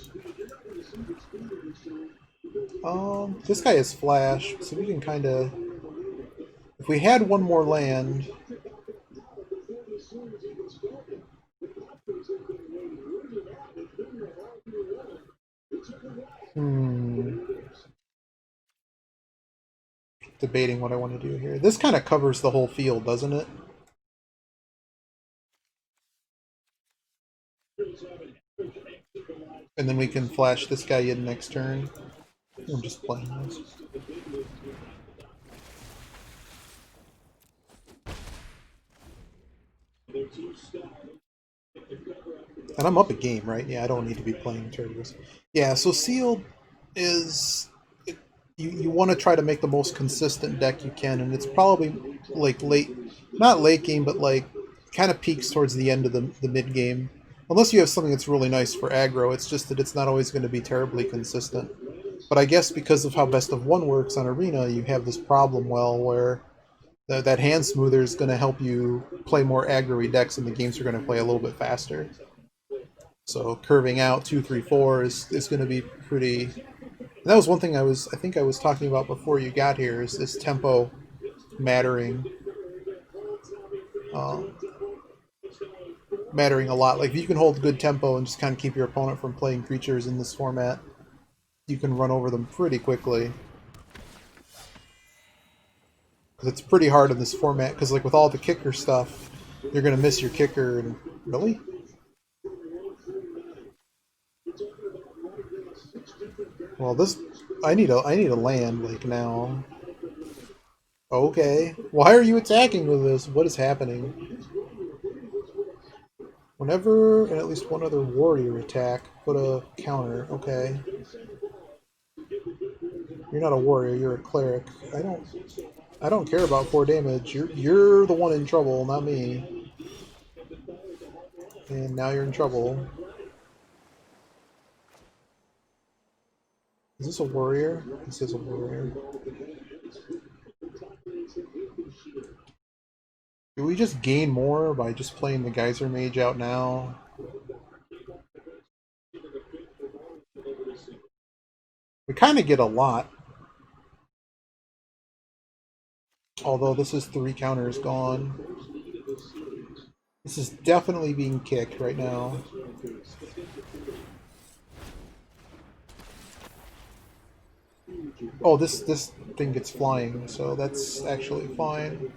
This guy has flash, so we can kind of. If we had one more land, Hmm. Debating what I want to do here. This kind of covers the whole field, doesn't it? And then we can flash this guy in next turn. I'm just playing this. And I'm up a game, right? Yeah, I don't need to be playing turtles. Yeah, so sealed is you want to try to make the most consistent deck you can, and it's probably like late, not late game, but like kind of peaks towards the end of the mid game. Unless you have something that's really nice for aggro, it's just that it's not always going to be terribly consistent. But I guess because of how best of one works on Arena, you have this problem, well, where that hand smoother is going to help you play more aggro decks, and the games are going to play a little bit faster. So curving out 2, 3, 4 is going to be pretty. And that was one thing I think I was talking about before you got here, is this tempo mattering, um, mattering a lot. Like if you can hold good tempo and just kind of keep your opponent from playing creatures in this format, you can run over them pretty quickly. Because it's pretty hard in this format. Because like with all the kicker stuff, you're going to miss your kicker. And really, well, this I need a land like now. Okay, why are you attacking with this? What is happening? Whenever and at least one other warrior attack, put a counter. Okay. You're not a warrior, you're a cleric. I don't care about 4 damage. You're the one in trouble, not me. And now you're in trouble. Is this a warrior? This is a warrior. Do we just gain more by just playing the Geyser Mage out now? We kind of get a lot. Although this is 3 counters gone. This is definitely being kicked right now. Oh, this thing gets flying, so that's actually fine.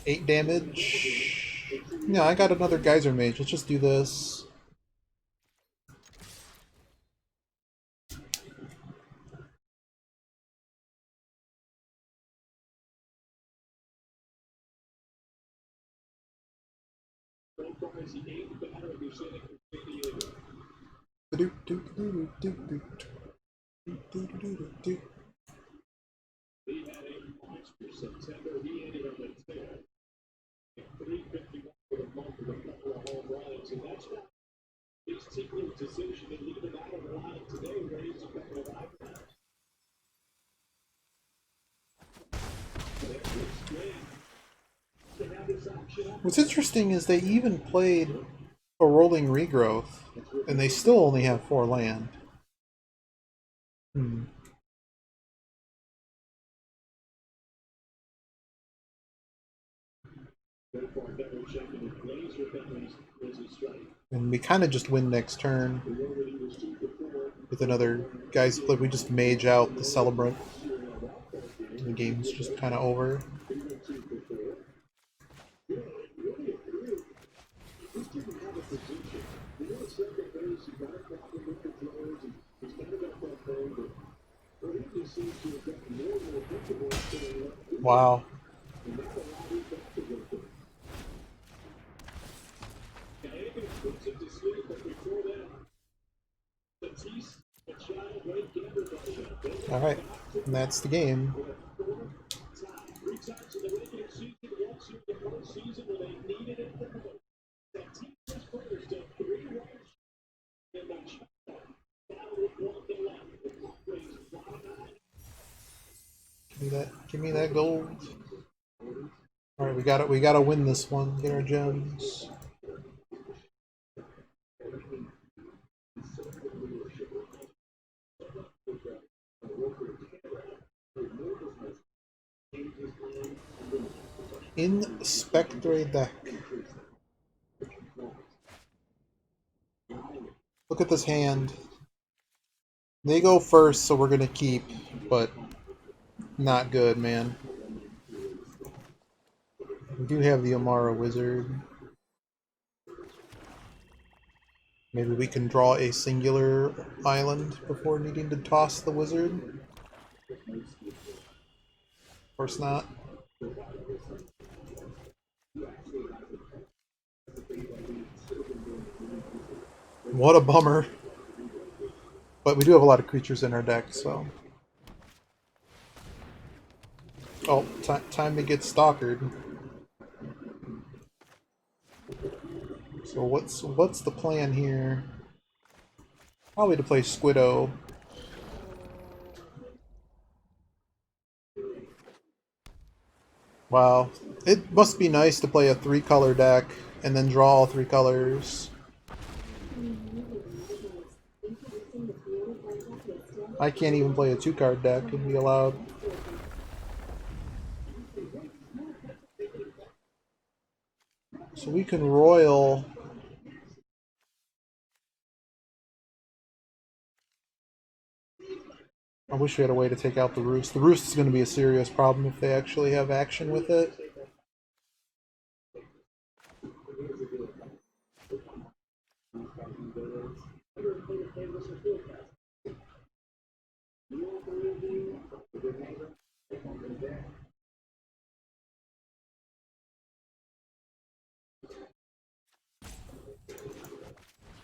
8 damage. Yeah, I got another Geyser Mage. Let's just do this. What's interesting is they even played a rolling regrowth, and they still only have 4 land. Hmm. And we kind of just win next turn with another guys. Like we just mage out the celebrant. The game's just kind of over. Wow. All right, and that's the game. Give me that. Give me that gold. All right, we got it. We got to win this one. Get our gems. Inspector deck. Look at this hand. They go first, so we're gonna keep, but not good, man. We do have the Amara Wizard. Maybe we can draw a singular island before needing to toss the wizard. Of course not. What a bummer. But we do have a lot of creatures in our deck, so... Oh, time to get stalkered. So what's the plan here? Probably to play Squiddo. Wow. It must be nice to play a 3-color deck and then draw all 3 colors. I can't even play a 2-card deck and be allowed. So we can royal. I wish we had a way to take out the Roost. The Roost is going to be a serious problem if they actually have action with it.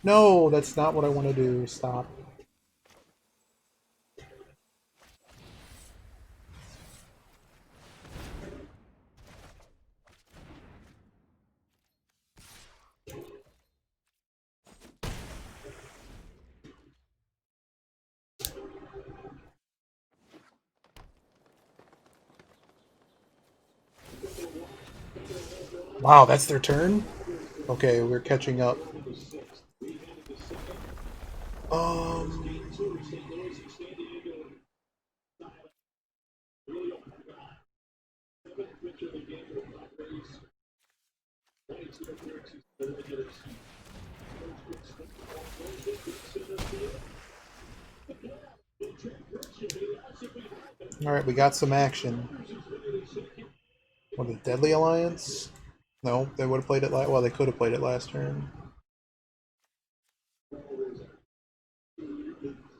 No, that's not what I want to do. Stop. Wow, that's their turn? Okay, we're catching up. Alright, we got some action. What, the Deadly Alliance? No, they would have played it last... Well, they could have played it last turn.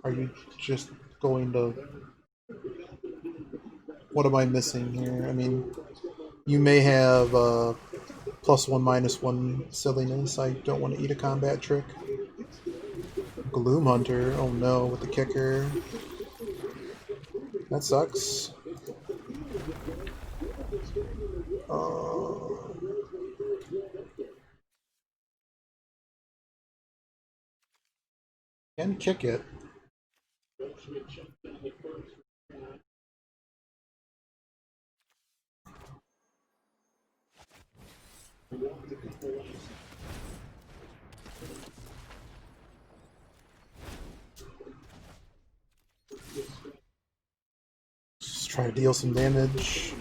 Are you just going to... What am I missing here? I mean, you may have +1, -1 silliness. I don't want to eat a combat trick. Gloom Hunter. Oh no, with the kicker. That sucks. Can kick it. Just try to deal some damage.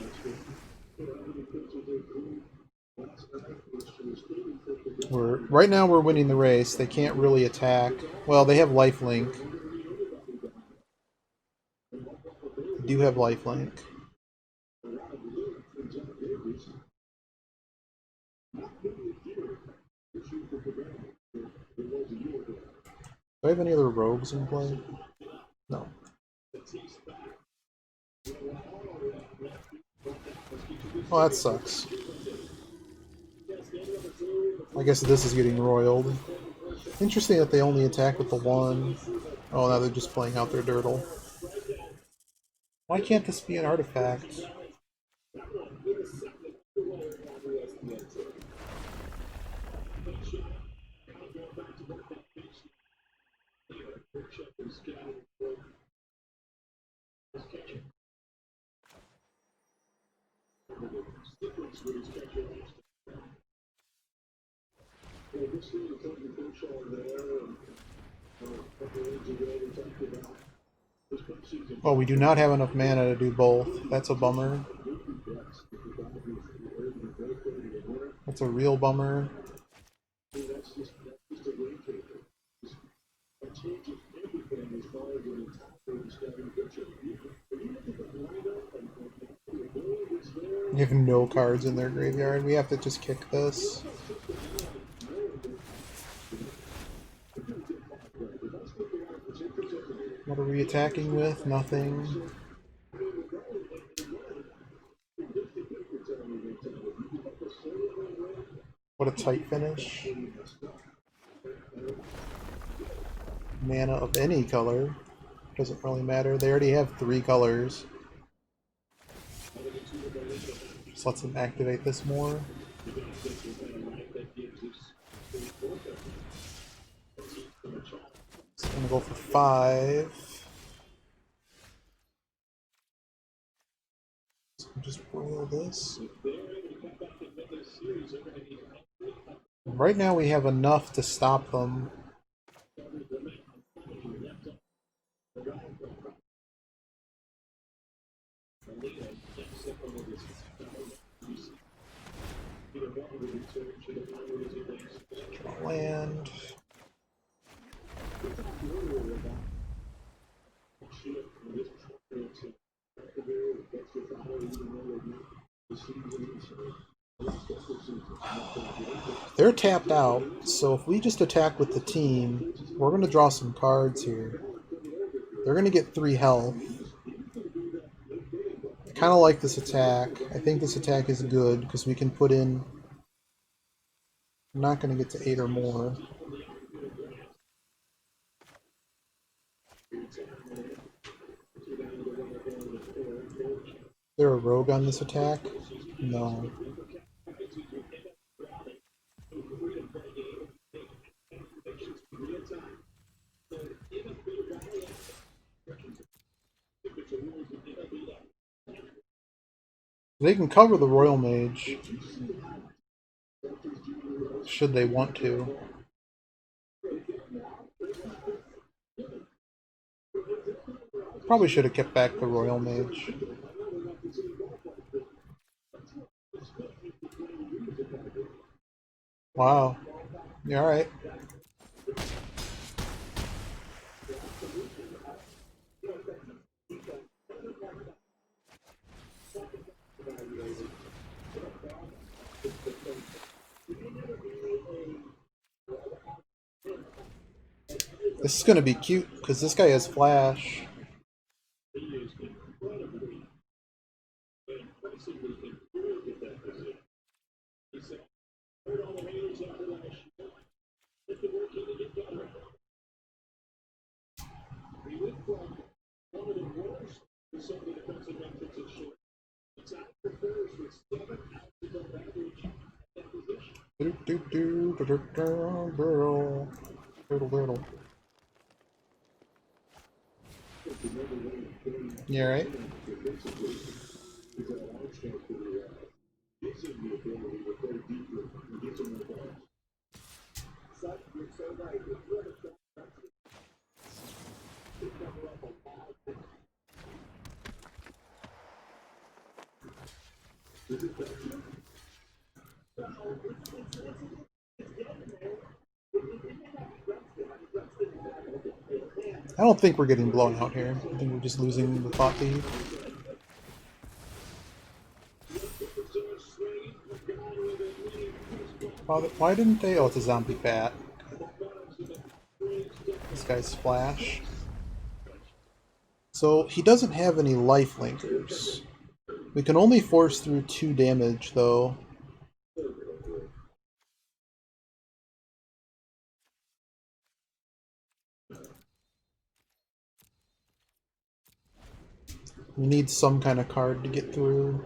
Right now we're winning the race. They can't really attack. Well, they have lifelink. They do have lifelink. Do I have any other rogues in play? No. Oh, that sucks. I guess this is getting roiled. Interesting that they only attack with the 1. Oh, now they're just playing out their dirtle. Why can't this be an artifact? Oh, we do not have enough mana to do both. That's a bummer. That's a real bummer. They have no cards in their graveyard. We have to just kick this. What are we attacking with? Nothing. What a tight finish. Mana of any color. Doesn't really matter. They already have 3 colors. Just lets them activate this more. So I'm gonna go for 5. So just roll this. Right now we have enough to stop them. Draw land. They're tapped out, so if we just attack with the team, we're going to draw some cards here. They're going to get 3 health. I kind of like this attack. I think this attack is good because we can put in... I'm not going to get to 8 or more. Is there a rogue on this attack? No. They can cover the Royal Mage, should they want to. Probably should have kept back the Royal Mage. Wow. Yeah, alright. This is going to be cute, because this guy has flash. You alright? I don't think we're getting blown out here. I think we're just losing the Thought Thief. Why didn't they? Oh, it's a zombie bat. This guy's splash. So he doesn't have any life linkers. We can only force through 2 damage, though. We need some kind of card to get through.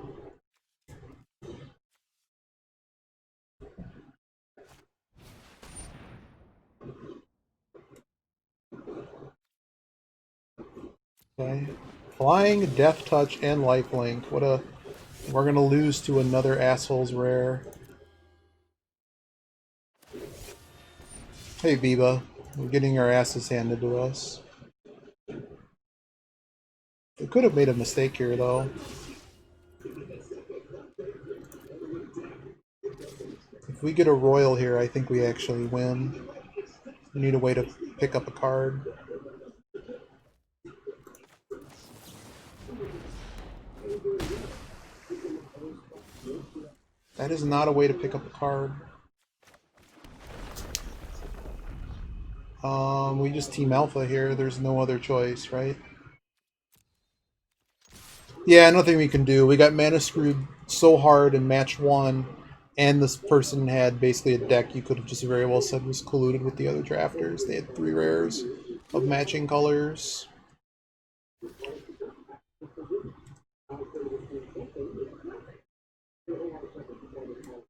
Okay. Flying, Death Touch, and Lifelink. What a... We're gonna lose to another asshole's rare. Hey, Biba. We're getting our asses handed to us. We could have made a mistake here, though. If we get a royal here, I think we actually win. We need a way to pick up a card. That is not a way to pick up a card. We just team alpha here. There's no other choice, right? Yeah, nothing we can do. We got mana screwed so hard in match one, and this person had basically a deck you could have just very well said was colluded with the other drafters. They had 3 rares of matching colors.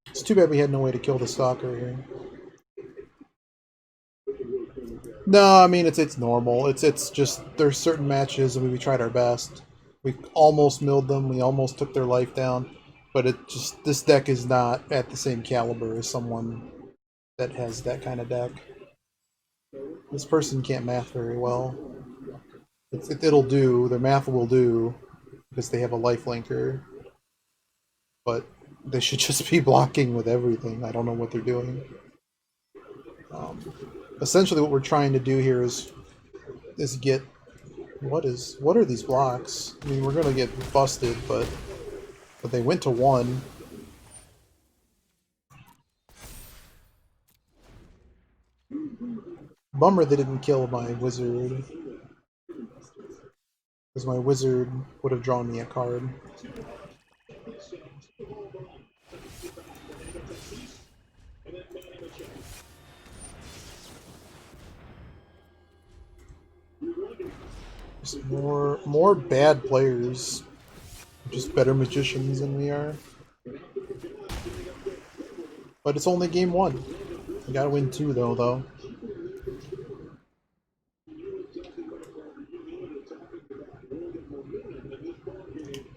It's too bad we had no way to kill the stalker here. No, I mean it's normal. It's just there's certain matches and we tried our best. We almost milled them. We almost took their life down, but it just this deck is not at the same caliber as someone that has that kind of deck. This person can't math very well. It'll do. Their math will do because they have a life linker, but they should just be blocking with everything. I don't know what they're doing. Essentially, what we're trying to do here is get what are these blocks? I mean, we're gonna get busted, but they went to 1. Bummer they didn't kill my wizard, because my wizard would have drawn me a card. Just more bad players, just better magicians than we are. But it's only game 1. You gotta win 2 though.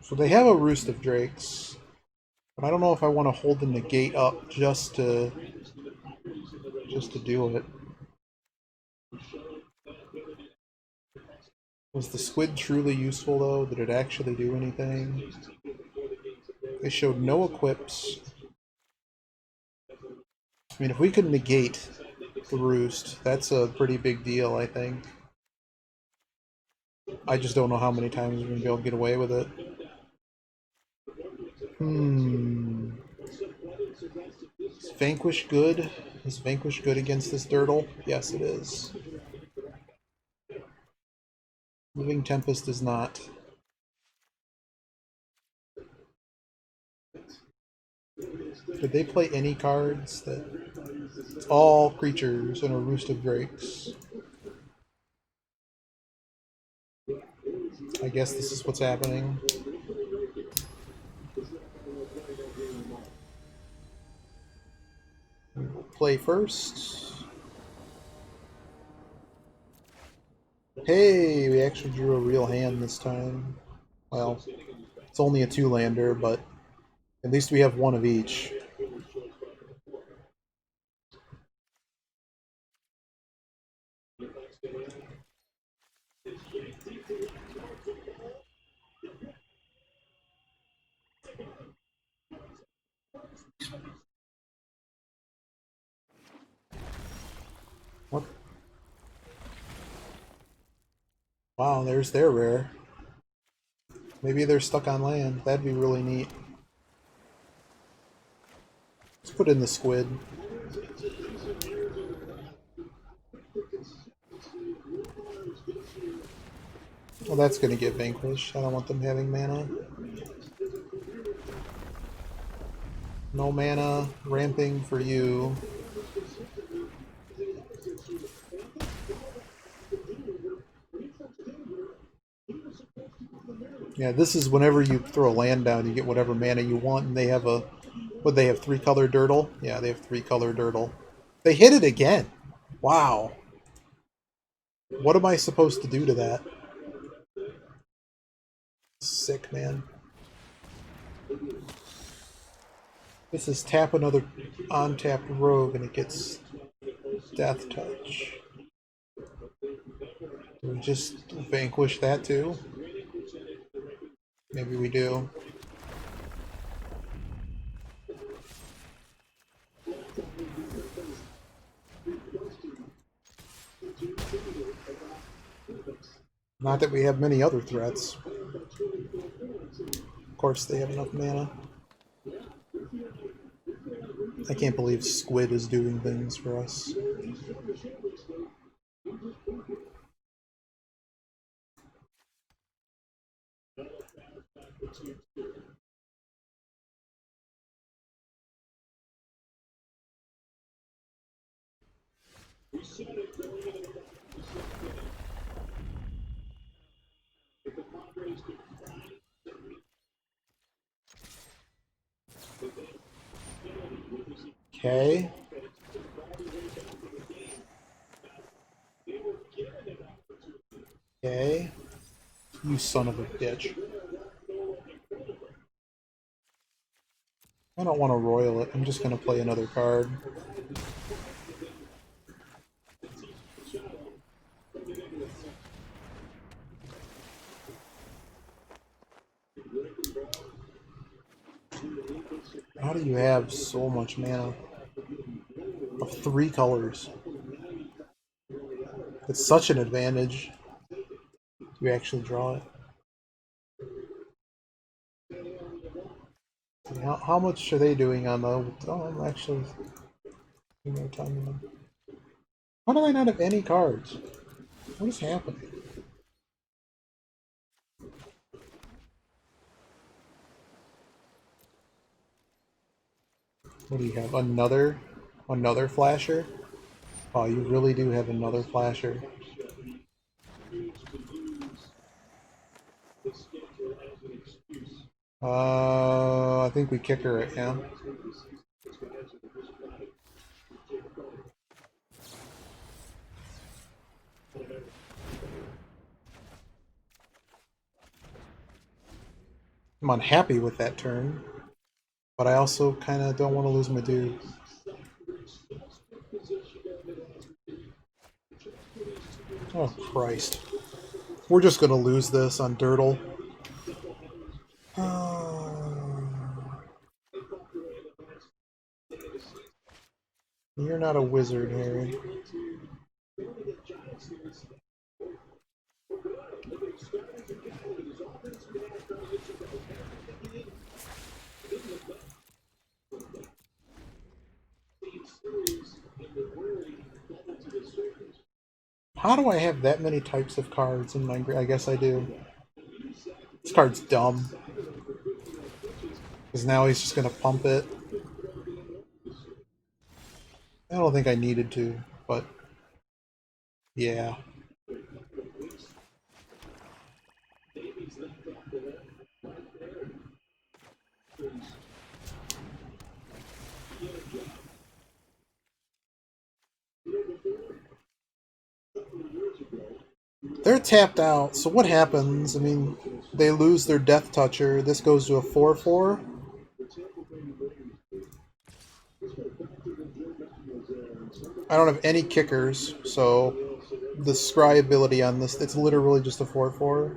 So they have a Roost of Drakes, but I don't know if I want to hold the negate up just to do it. Was the squid truly useful though? Did it actually do anything? They showed no equips. I mean, if we could negate the Roost, that's a pretty big deal, I think. I just don't know how many times we're going to be able to get away with it. Is Vanquish good? Is Vanquish good against this Dirtle? Yes, it is. Living Tempest is not. Did they play any cards that... It's all creatures and a Roost of Drakes. I guess this is what's happening. Play first. Hey, we actually drew a real hand this time. Well, it's only a 2-lander, but at least we have 1 of each. What? Wow, there's their rare. Maybe they're stuck on land. That'd be really neat. Let's put in the squid. Well, that's going to get vanquished. I don't want them having mana. No mana. Ramping for you. Yeah, this is whenever you throw a land down, you get whatever mana you want, and they have a... What, they have 3-color Dirtle? Yeah, they have 3-color Dirtle. They hit it again! Wow. What am I supposed to do to that? Sick, man. This is tap another untapped rogue and it gets Death Touch. Do we just vanquish that too? Maybe we do. Not that we have many other threats. Of course they have enough mana. I can't believe Squid is doing things for us. Okay. Okay. You son of a bitch. I don't want to royal it. I'm just going to play another card. How do you have so much mana? Of 3 colors. It's such an advantage. You actually draw it. How much are they doing on the... Oh, I'm actually... more time than them. How do I not have any cards? What is happening? What do you have? Another flasher? Oh, you really do have another flasher. I think we kick her right now. I'm unhappy with that turn, but I also kind of don't want to lose my dude. Oh, Christ. We're just going to lose this on Dirtle. You're not a wizard, Harry. How do I have that many types of cards in my... I guess I do. This card's dumb. Because now he's just going to pump it. I don't think I needed to, but... yeah. They're tapped out, so what happens? I mean, they lose their Death Toucher. This goes to a 4/4. I don't have any kickers, so the scry ability on this, it's literally just a 4/4.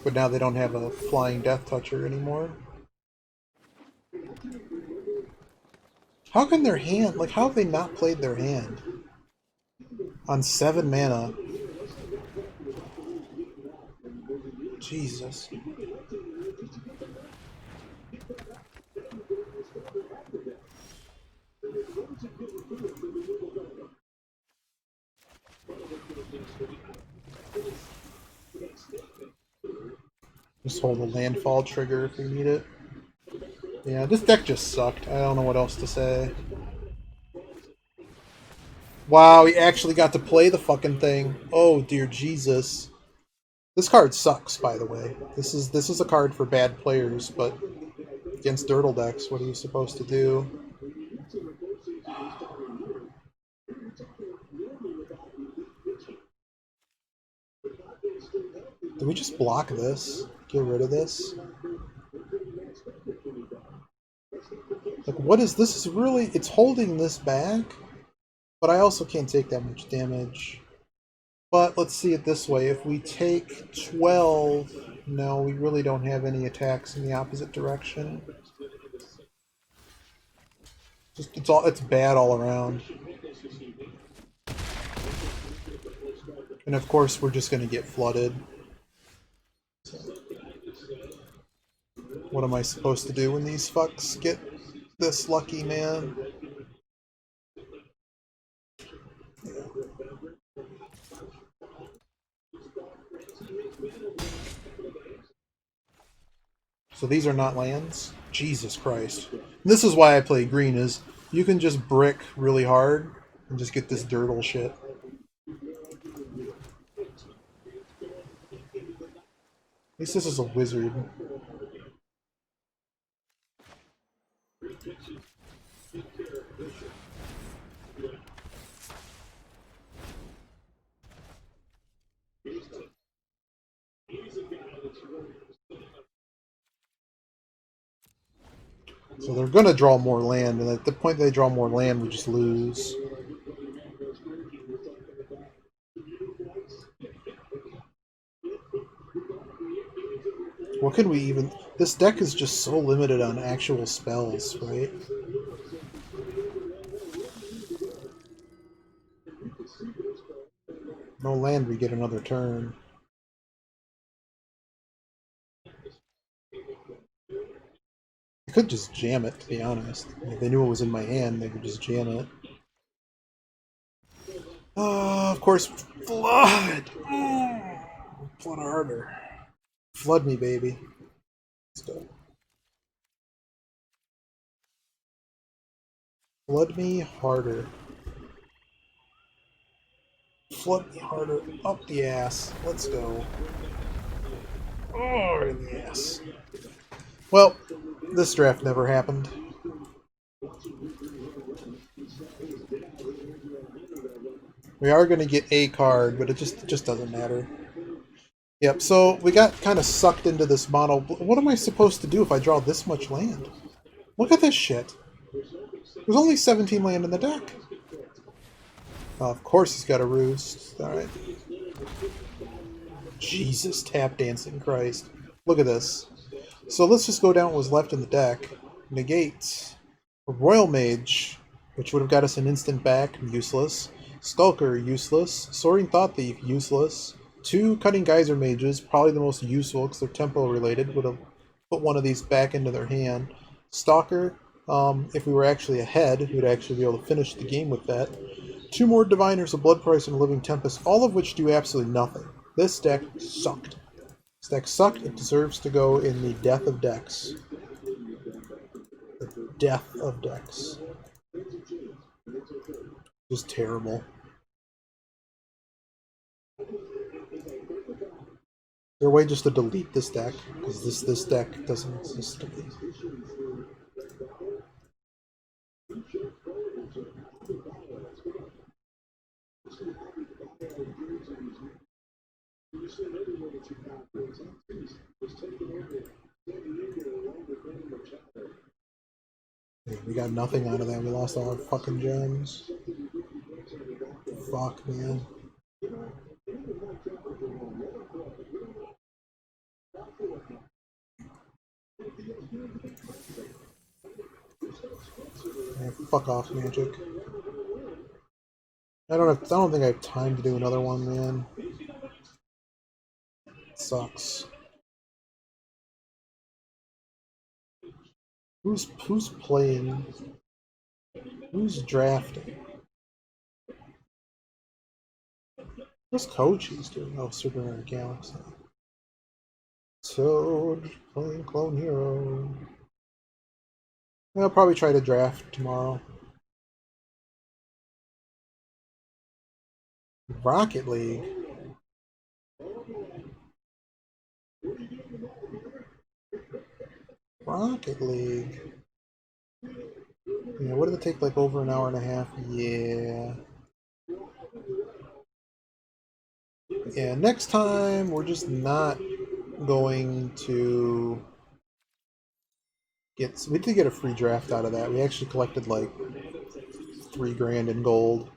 But now they don't have a flying Death Toucher anymore. How can their hand, like, how have they not played their hand? On 7 mana. Jesus. Just hold the landfall trigger if we need it. Yeah, this deck just sucked. I don't know what else to say. Wow, he actually got to play the fucking thing. Oh dear Jesus. This card sucks, by the way. This is a card for bad players, but against Dirtle decks, what are you supposed to do? Do we just block this? Get rid of this? Like, what is this? Is really... it's holding this back? But I also can't take that much damage. But let's see it this way. If we take 12... no, we really don't have any attacks in the opposite direction. Just it's bad all around. And of course, we're just going to get flooded. So, what am I supposed to do when these fucks get this lucky, man? So these are not lands? Jesus Christ. And this is why I play green, is you can just brick really hard and just get this dirtle shit. At least this is a wizard. So they're going to draw more land, and at the point they draw more land, we just lose. What can we even... This deck is just so limited on actual spells, right? No land, we get another turn. I could just jam it, to be honest. If they knew it was in my hand, they could just jam it. Of course, flood! Flood harder. Flood me, baby. Let's go. Flood me harder. Flood me harder. Up the ass. Let's go. Oh, in the ass. Well, this draft never happened. We are going to get a card, but it just doesn't matter. Yep, so we got kind of sucked into this mono... What am I supposed to do if I draw this much land? Look at this shit. There's only 17 land in the deck. Of course he's got a roost. Alright. Jesus, tap dancing Christ. Look at this. So let's just go down what was left in the deck. Negate. Royal Mage, which would have got us an instant back, useless. Skulker, useless. Soaring Thought Thief, useless. 2 Cutting Geyser Mages, probably the most useful because they're tempo related, would have put one of these back into their hand. Stalker, if we were actually ahead, we'd actually be able to finish the game with that. 2 more Diviners, a Blood Price, and a Living Tempest, all of which do absolutely nothing. This deck sucked. This deck sucked. It deserves to go in the death of decks. The death of decks. Just terrible. Is there a way just to delete this deck? Because this deck doesn't exist to me. We got nothing out of that. We lost all our fucking gems. Fuck, man. Yeah, fuck off, Magic. I don't think I have time to do another one, man. It sucks. Who's playing? Who's drafting? What's Kochi's doing? Oh, Super Mario Galaxy. Toad playing Clone Hero. I'll probably try to draft tomorrow. Rocket League. Rocket League. Yeah, what did it take? Like over an hour and a half? Yeah. Yeah, next time we're just not going to get... We did get a free draft out of that. We actually collected like $3 grand in gold.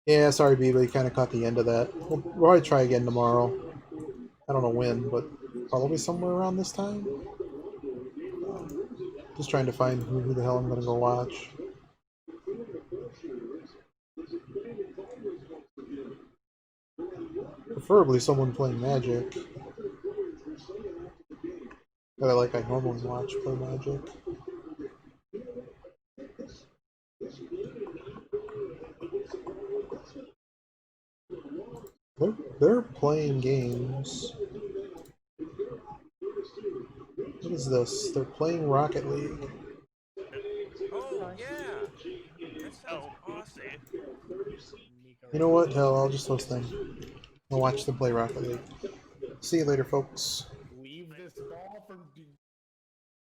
Yeah, sorry, B, but you kind of caught the end of that. We'll probably try again tomorrow. I don't know when, but probably somewhere around this time. Just trying to find who the hell I'm going to go watch. Preferably someone playing Magic. That I normally watch play Magic. They're playing games. What is this? They're playing Rocket League. Oh, yeah! That sounds awesome. You know what? Hell, I'll just host them. I'll watch them play Rocket League. See you later, folks.